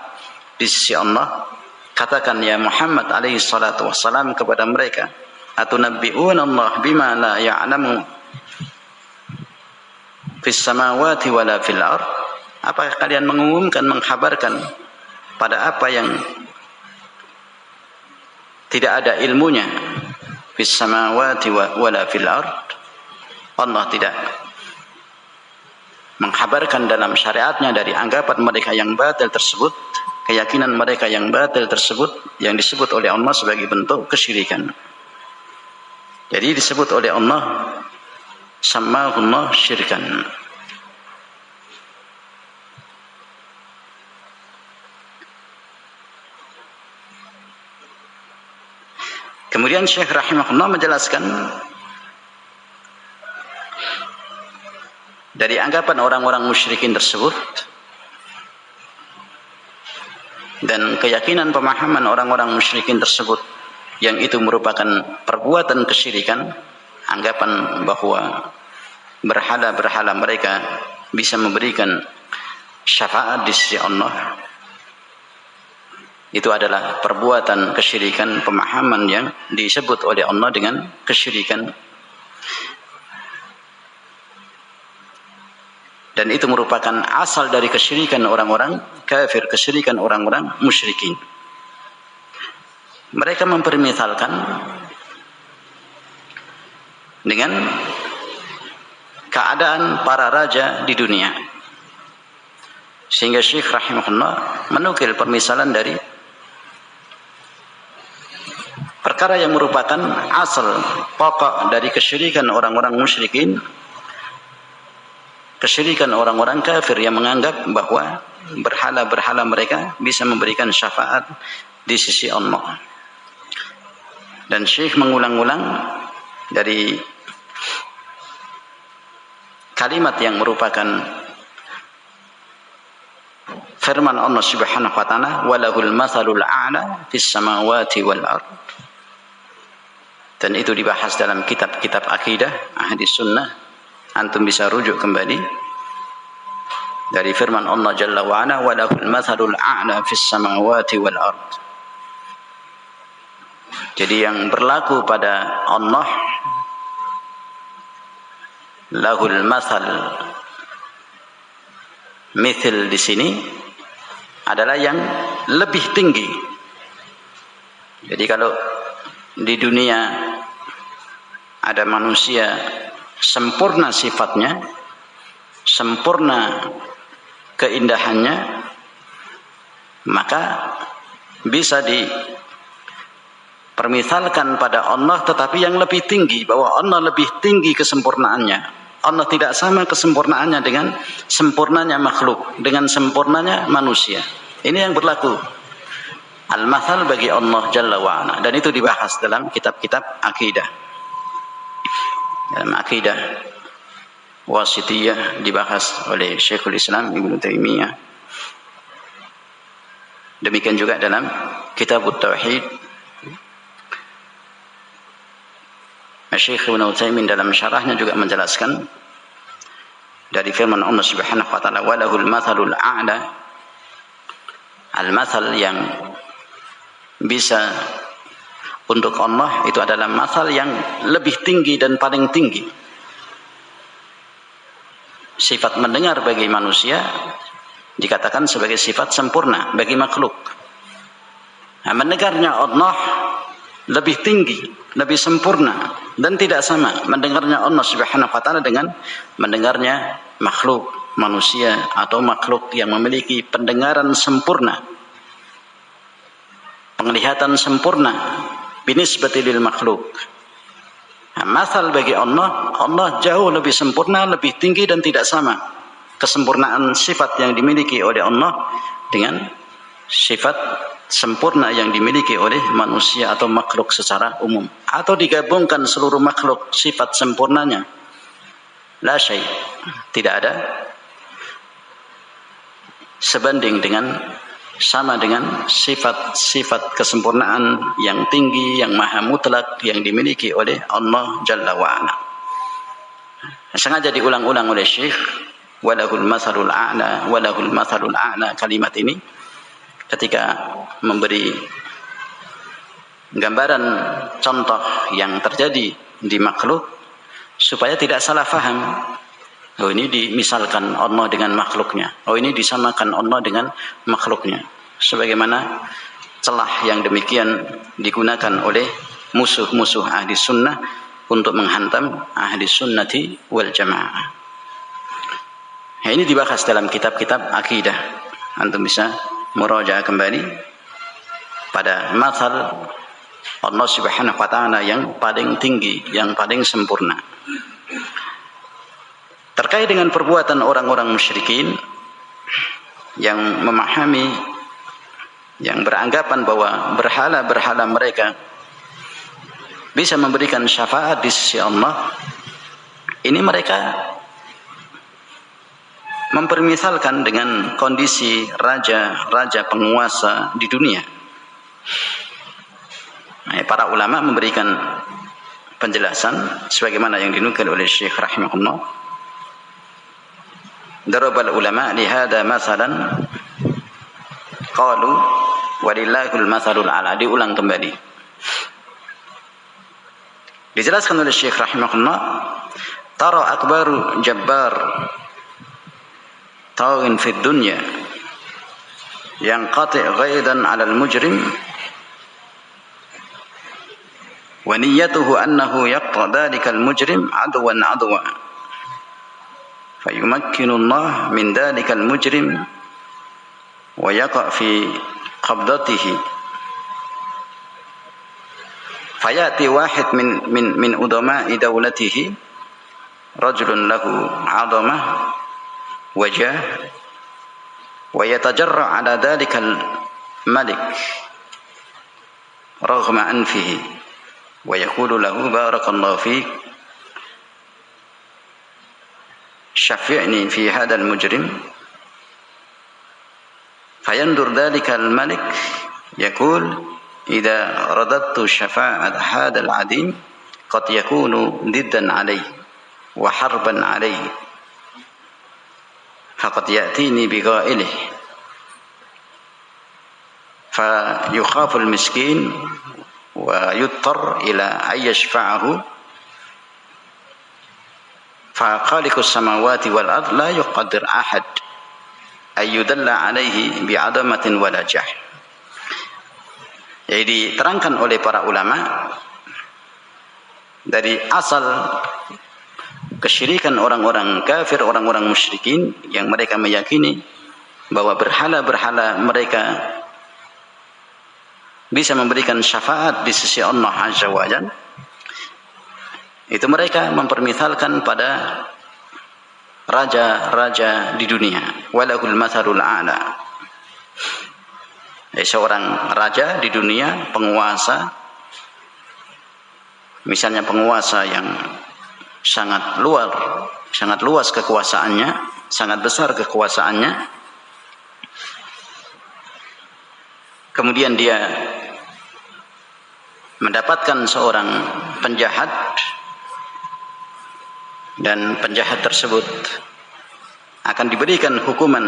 di sisi Allah. Katakan ya Muhammad alaihi salatu wassalam kepada mereka, atunabbi'una Allah bima la ya'lamu fis samawati wala fil ard. Apakah kalian mengumumkan, mengkhabarkan pada apa yang tidak ada ilmunya fis samawati wala fil ard? Allah tidak mengkhabarkan dalam syariatnya dari anggapan mereka yang batil tersebut, keyakinan mereka yang batil tersebut, yang disebut oleh Allah sebagai bentuk kesyirikan. Jadi disebut oleh Allah sammahullah syirkan. Kemudian Syekh rahimahullah menjelaskan dari anggapan orang-orang musyrikin tersebut dan keyakinan pemahaman orang-orang musyrikin tersebut yang itu merupakan perbuatan kesyirikan, anggapan bahwa berhala-berhala mereka bisa memberikan syafaat di sisi Allah, itu adalah perbuatan kesyirikan, pemahaman yang disebut oleh Allah dengan kesyirikan. Dan itu merupakan asal dari kesyirikan orang-orang kafir, kesyirikan orang-orang musyrikin. Mereka mempermisalkan dengan keadaan para raja di dunia. Sehingga Syekh rahimahullah menukil permisalan dari perkara yang merupakan asal pokok dari kesyirikan orang-orang musyrikin, kesyirikan orang-orang kafir yang menganggap bahwa berhala-berhala mereka bisa memberikan syafaat di sisi Allah. Dan Syekh mengulang-ulang dari kalimat yang merupakan firman Allah Subhanahu wa taala, walahul matsalul a'la fis samawati wal ard. Dan itu dibahas dalam kitab-kitab akidah ahli sunnah. Antum bisa rujuk kembali dari firman Allah Jalla wa Ala, walahul matsalul a'la fis samawati wal ard. Jadi yang berlaku pada Allah, lahul matsal mithil di sini adalah yang lebih tinggi. Jadi kalau di dunia ada manusia sempurna sifatnya, sempurna keindahannya, maka bisa dipermisalkan pada Allah, tetapi yang lebih tinggi, bahwa Allah lebih tinggi kesempurnaannya. Allah tidak sama kesempurnaannya dengan sempurnanya makhluk, dengan sempurnanya manusia. Ini yang berlaku al-mathal bagi Allah Jalla wa'ala, dan itu dibahas dalam kitab-kitab akidah. Dalam akidah wasitiyah dibahas oleh Syekhul Islam Ibnu Taimiyah. Demikian juga dalam Kitabut Tauhid, Syekh Ibnu Utsaimin dalam syarahnya juga menjelaskan dari firman Allah Subhanahu wa taala, walahul matsalul a'la. Al-matsal yang bisa untuk Allah itu adalah matsal yang lebih tinggi dan paling tinggi. Sifat mendengar bagi manusia dikatakan sebagai sifat sempurna bagi makhluk. Nah, mendengarnya Allah lebih tinggi, lebih sempurna, dan tidak sama mendengarnya Allah Subhanahu wa taala dengan mendengarnya makhluk, manusia atau makhluk yang memiliki pendengaran sempurna, penglihatan sempurna binisbati lil makhluk. Nah, masal bagi Allah, Allah jauh lebih sempurna, lebih tinggi, dan tidak sama kesempurnaan sifat yang dimiliki oleh Allah dengan sifat sempurna yang dimiliki oleh manusia atau makhluk secara umum. Atau digabungkan seluruh makhluk sifat sempurnanya, la syai', tidak ada sebanding dengan sama dengan sifat-sifat kesempurnaan yang tinggi, yang maha mutlak yang dimiliki oleh Allah Jalla wa'ala. Sengaja diulang-ulang oleh Syekh, walahul mathalul a'la, walahul mathalul a'la. Kalimat ini ketika memberi gambaran contoh yang terjadi di makhluk supaya tidak salah faham. Oh, ini dimisalkan Allah dengan makhluknya. Oh, ini disamakan Allah dengan makhluknya. Sebagaimana celah yang demikian digunakan oleh musuh-musuh ahli sunnah untuk menghantam ahli sunnati wal jamaah. Ya, ini dibahas dalam kitab-kitab akidah. Antum bisa murajaah kembali pada mathal Allah Subhanahu wa ta'ala yang paling tinggi, yang paling sempurna. Terkait dengan perbuatan orang-orang musyrikin yang memahami, yang beranggapan bahwa berhala-berhala mereka bisa memberikan syafaat di sisi Allah, ini mereka mempermisalkan dengan kondisi raja-raja penguasa di dunia. Nah, para ulama memberikan penjelasan sebagaimana yang dinukil oleh Syekh rahimahullah. Darabal ulama lihada masalan qalu walillahul mathalul a'la. Diulang kembali. Dijelaskan oleh Syekh rahimahullah, tara akbaru jabbar tawin fid dunya yang qati' ghaidan 'ala al-mujrim wa niyyatuhu annahu yaqta dhalika al-mujrim 'adwan 'adwa fayumakkinu Allah min dhalika al-mujrim wa yaqa' fi qabdatihi fayati wahid min udama'i dawlatihi rajulun lahu 'azamah wajah wa yatajarra' 'ala dhalika al-malik raghma anfihi wa yaqulu lahu barakallahu fik syafi'ni fi hadha al-mujrim fayandur dhalika al-malik yaqul idza radadtu syafa'at hadha al-'adim qad yakunu diddan 'alayhi wa harban 'alayhi faqad ya'tini bigha'ilih fa yukhafu al-miskin wa yuttar ila ay yashfa'ahu fa khaliqus samawati wal ard la yuqaddir ahad ay yudalla alaihi bi adamatin wala jah. Jadi diterangkan oleh para ulama dari asal kesyirikan orang-orang kafir, orang-orang musyrikin yang mereka meyakini bahwa berhala-berhala mereka bisa memberikan syafaat di sisi Allah Azza wa Jalla. Itu mereka mempermisalkan pada raja-raja di dunia, walahul mathalul a'la. Seorang raja di dunia, penguasa, misalnya penguasa yang sangat luas kekuasaannya, sangat besar kekuasaannya, kemudian dia mendapatkan seorang penjahat dan penjahat tersebut akan diberikan hukuman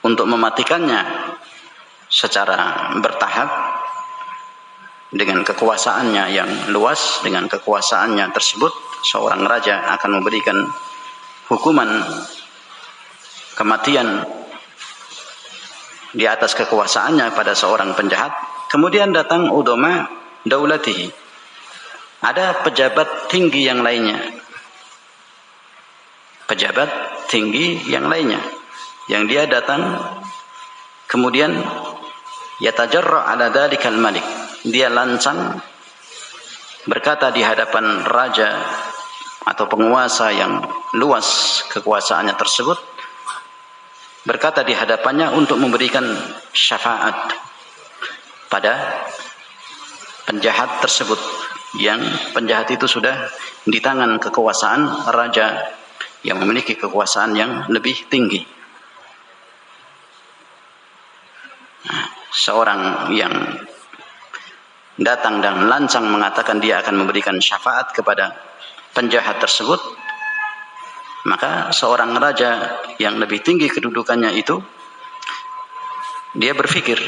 untuk mematikannya secara bertahap dengan kekuasaannya yang luas. Dengan kekuasaannya tersebut seorang raja akan memberikan hukuman kematian di atas kekuasaannya pada seorang penjahat. Kemudian datang udama daulatihi, ada pejabat tinggi yang lainnya, pejabat tinggi yang lainnya yang dia datang kemudian yatajarra' ala dhalikal malik, dia lancang berkata di hadapan raja atau penguasa yang luas kekuasaannya tersebut, berkata di hadapannya untuk memberikan syafaat pada penjahat tersebut, yang penjahat itu sudah di tangan kekuasaan raja yang memiliki kekuasaan yang lebih tinggi. Nah, seorang yang datang dan lancang mengatakan dia akan memberikan syafaat kepada penjahat tersebut, maka seorang raja yang lebih tinggi kedudukannya itu, dia berpikir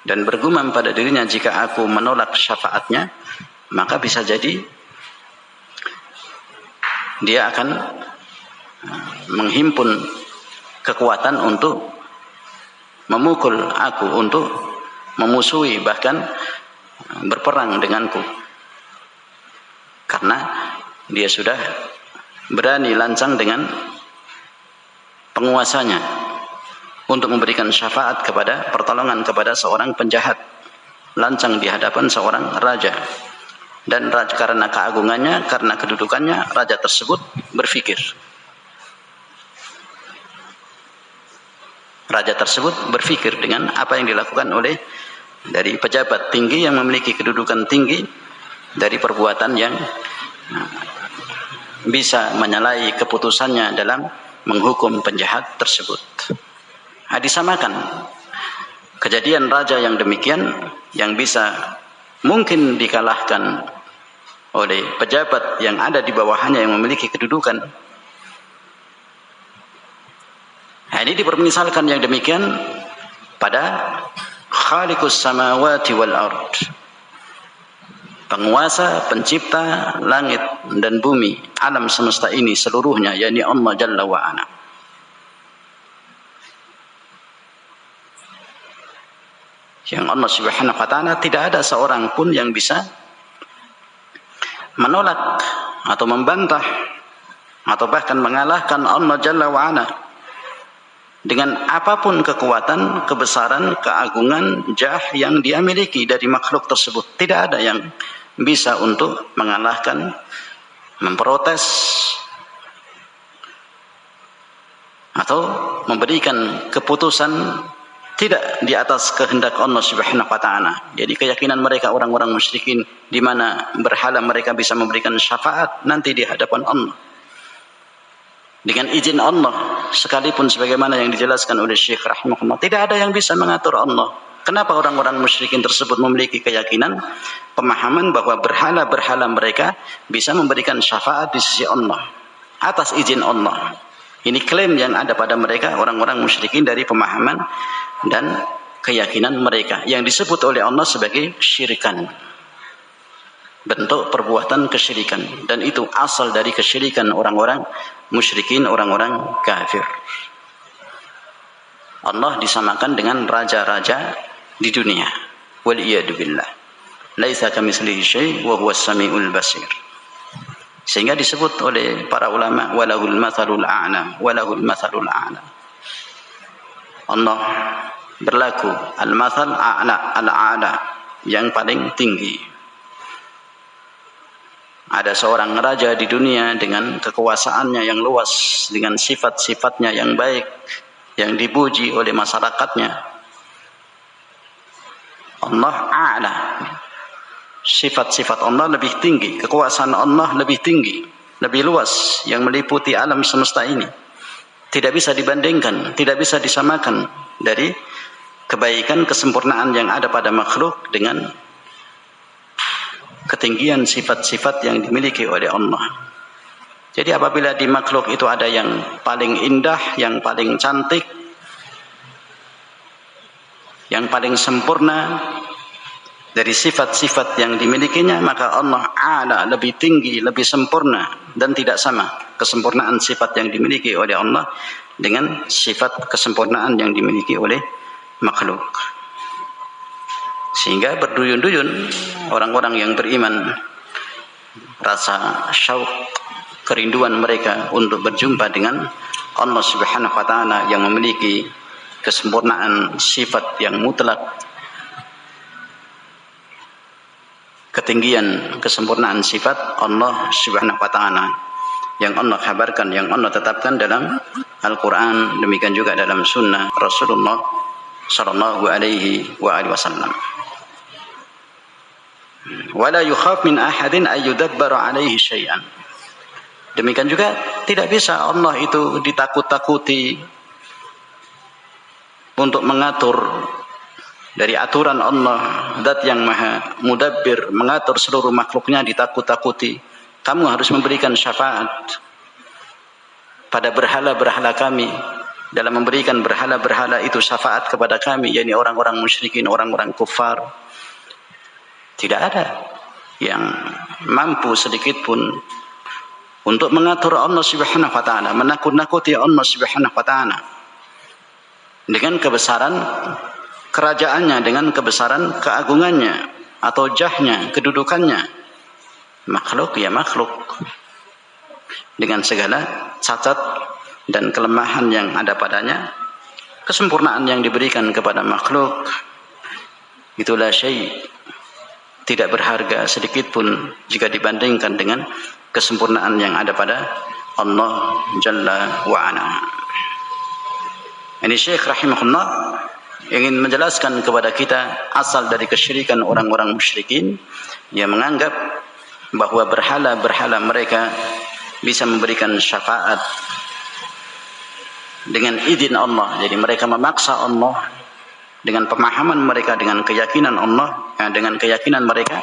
dan bergumam pada dirinya, jika aku menolak syafaatnya, maka bisa jadi dia akan menghimpun kekuatan untuk memukul aku, untuk memusuhi, bahkan berperang denganku, karena dia sudah berani lancang dengan penguasanya untuk memberikan syafaat kepada, pertolongan kepada seorang penjahat, lancang di hadapan seorang raja. Dan raja, karena keagungannya, karena kedudukannya, raja tersebut berpikir. Raja tersebut berpikir dengan apa yang dilakukan oleh dari pejabat tinggi yang memiliki kedudukan tinggi, dari perbuatan yang bisa menyalahi keputusannya dalam menghukum penjahat tersebut. Disamakan kejadian raja yang demikian, yang bisa mungkin dikalahkan oleh pejabat yang ada di bawahnya yang memiliki kedudukan. Ini dipermisalkan yang demikian pada Khaliqus samawati wal ard, penguasa, pencipta langit dan bumi, alam semesta ini seluruhnya, yakni Allah Jalla wa Ala. Yang Allah Subhanahu wa Ta'ala tidak ada seorang pun yang bisa menolak atau membantah atau bahkan mengalahkan Allah Jalla wa Ala dengan apapun kekuatan, kebesaran, keagungan, jah yang dia miliki dari makhluk tersebut. Tidak ada yang bisa untuk mengalahkan, memprotes atau memberikan keputusan tidak di atas kehendak Allah Subhanahu wa Ta'ala. Jadi keyakinan mereka orang-orang musyrikin, di mana berhala mereka bisa memberikan syafaat nanti di hadapan Allah dengan izin Allah, sekalipun sebagaimana yang dijelaskan oleh Syekh rahimahullah, tidak ada yang bisa mengatur Allah. Kenapa orang-orang musyrikin tersebut memiliki keyakinan, pemahaman bahwa berhala-berhala mereka bisa memberikan syafaat di sisi Allah atas izin Allah? Ini klaim yang ada pada mereka orang-orang musyrikin dari pemahaman dan keyakinan mereka yang disebut oleh Allah sebagai syirikan, bentuk perbuatan kesyirikan, dan itu asal dari kesyirikan orang-orang musyrikin, orang-orang kafir. Allah disamakan dengan raja-raja di dunia. Wal iyadu billah. Laisa kamitslihi syai' wa huwas samiul basir. Sehingga disebut oleh para ulama, walahul matsalul a'la, walahul matsalul a'la. Allah berlaku al-matsal a'la, al-a'la, yang paling tinggi. Ada seorang raja di dunia dengan kekuasaannya yang luas, dengan sifat-sifatnya yang baik, yang dipuji oleh masyarakatnya. Allah a'la. Sifat-sifat Allah lebih tinggi, kekuasaan Allah lebih tinggi, lebih luas, yang meliputi alam semesta ini. Tidak bisa dibandingkan, tidak bisa disamakan dari kebaikan, kesempurnaan yang ada pada makhluk dengan ketinggian sifat-sifat yang dimiliki oleh Allah. Jadi apabila di makhluk itu ada yang paling indah, yang paling cantik, yang paling sempurna dari sifat-sifat yang dimilikinya, maka Allah a'la, lebih tinggi, lebih sempurna, dan tidak sama kesempurnaan sifat yang dimiliki oleh Allah dengan sifat kesempurnaan yang dimiliki oleh makhluk. Sehingga berduyun-duyun orang-orang yang beriman, rasa syauq, kerinduan mereka untuk berjumpa dengan Allah Subhanahu wa Ta'ala yang memiliki kesempurnaan sifat yang mutlak, ketinggian kesempurnaan sifat Allah Subhanahu wa Ta'ala yang Allah kabarkan, yang Allah tetapkan dalam Al-Quran, demikian juga dalam sunnah Rasulullah sallallahu alaihi wasallam. Wala yukhaf min ahadin ay yudabbara alaihi syai'an. Demikian juga tidak bisa Allah itu ditakut-takuti untuk mengatur dari aturan Allah, zat yang maha mudabbir, mengatur seluruh makhluknya ditakut-takuti. Kamu harus memberikan syafaat pada berhala-berhala kami, dalam memberikan berhala-berhala itu syafaat kepada kami, yakni orang-orang musyrikin, orang-orang kufar. Tidak ada yang mampu sedikit pun untuk mengatur Allah Subhanahu wa taala, menakut-nakuti Allah Subhanahu wa taala dengan kebesaran kerajaannya, dengan kebesaran keagungannya atau jahnya, kedudukannya. Makhluk ya makhluk, dengan segala cacat dan kelemahan yang ada padanya, kesempurnaan yang diberikan kepada makhluk itulah syai', tidak berharga sedikit pun jika dibandingkan dengan kesempurnaan yang ada pada Allah Jalla wa Ala. Ini Syekh rahimahullah ingin menjelaskan kepada kita asal dari kesyirikan orang-orang musyrikin yang menganggap bahwa berhala-berhala mereka bisa memberikan syafaat dengan izin Allah. Jadi mereka memaksa Allah dengan pemahaman mereka, dengan keyakinan Allah, dengan keyakinan mereka,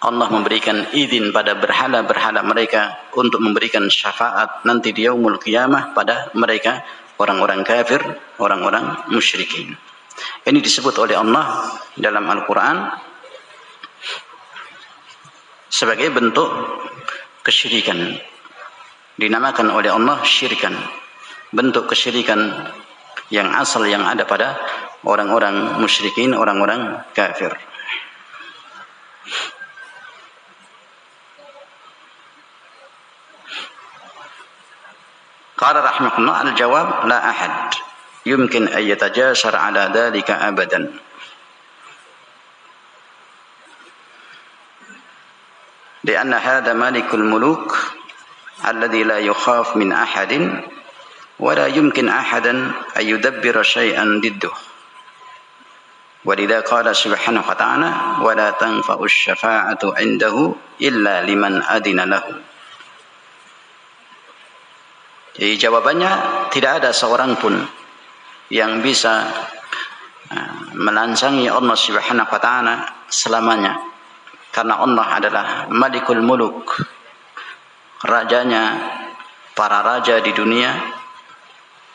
Allah memberikan izin pada berhala-berhala mereka untuk memberikan syafaat nanti di yaumul qiyamah pada mereka, orang-orang kafir, orang-orang musyrikin. Ini disebut oleh Allah dalam Al-Quran sebagai bentuk kesyirikan, dinamakan oleh Allah syirikan, bentuk kesyirikan yang asal yang ada pada orang-orang musyrikin, orang-orang kafir. Qala rahimahullah, al-jawab la ahad yumkin an yatajasar ala dhalika abadan. لأن هذا مالك الملوك الذي لا يخاف من أحد ولا يمكن أحدا أن يدبر شيئا ضده. ولذا قال سبحانه وتعالى ولا تنفع الشفاعة عنده إلا لمن أذن له. Jadi jawabannya, tidak ada seorang pun yang bisa melancangi Allah Subhanahu wa taala selamanya, karena Allah adalah Malikul Muluk, rajanya para raja di dunia,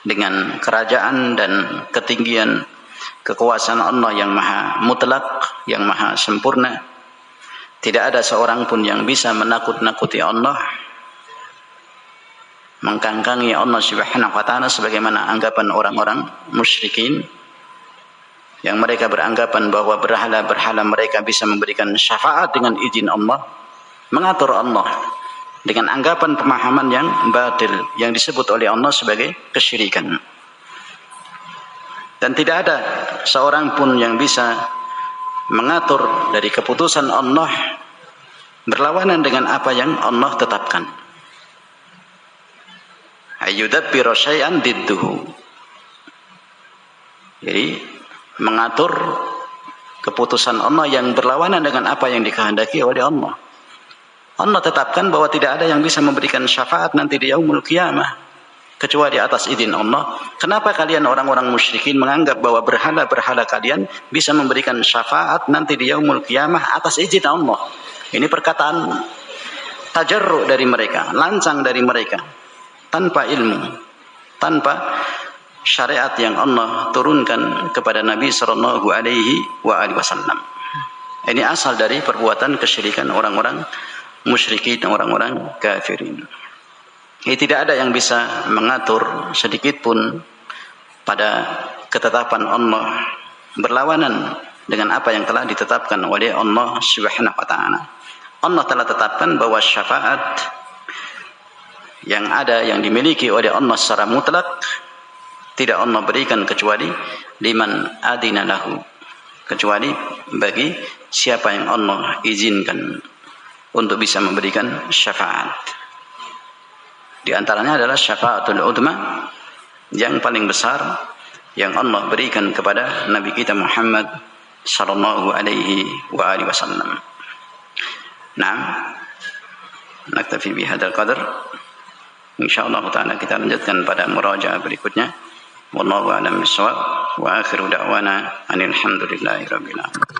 dengan kerajaan dan ketinggian kekuasaan Allah yang maha mutlak, yang maha sempurna. Tidak ada seorang pun yang bisa menakut-nakuti Allah, mengkangkangi Allah Subhanahu wa taala sebagaimana anggapan orang-orang musyrikin yang mereka beranggapan bahwa berhala-berhala mereka bisa memberikan syafaat dengan izin Allah, mengatur Allah dengan anggapan pemahaman yang batil yang disebut oleh Allah sebagai kesyirikan. Dan tidak ada seorang pun yang bisa mengatur dari keputusan Allah berlawanan dengan apa yang Allah tetapkan. Ayyudabbiru syai'an didduhu. Jadi mengatur keputusan Allah yang berlawanan dengan apa yang dikehendaki oleh Allah. Allah tetapkan bahwa tidak ada yang bisa memberikan syafaat nanti di yaumul qiyamah kecuali atas izin Allah. Kenapa kalian orang-orang musyrikin menganggap bahwa berhala-berhala kalian bisa memberikan syafaat nanti di yaumul qiyamah atas izin Allah? Ini perkataan tajarru dari mereka, lancang dari mereka, tanpa ilmu, tanpa syariat yang Allah turunkan kepada Nabi sallallahu alaihi wasallam. Ini asal dari perbuatan kesyirikan orang-orang musyrikin, orang-orang kafirin. Ini tidak ada yang bisa mengatur sedikit pun pada ketetapan Allah berlawanan dengan apa yang telah ditetapkan oleh Allah Subhanahu wa taala. Allah telah tetapkan bahwa syafaat yang ada, yang dimiliki oleh Allah secara mutlak, tidak Allah berikan kecuali liman adina lahu, kecuali bagi siapa yang Allah izinkan untuk bisa memberikan syafaat. Di antaranya adalah syafaatul udma, yang paling besar yang Allah berikan kepada Nabi kita Muhammad sallallahu alaihi wasallam. Nah, naktafi bihadzal qadar. Insyaallah taala kita lanjutkan pada murajaah berikutnya. Wallahu a'lam bishawab wa akhiru da'wana anil hamdulillahi rabbil alamin.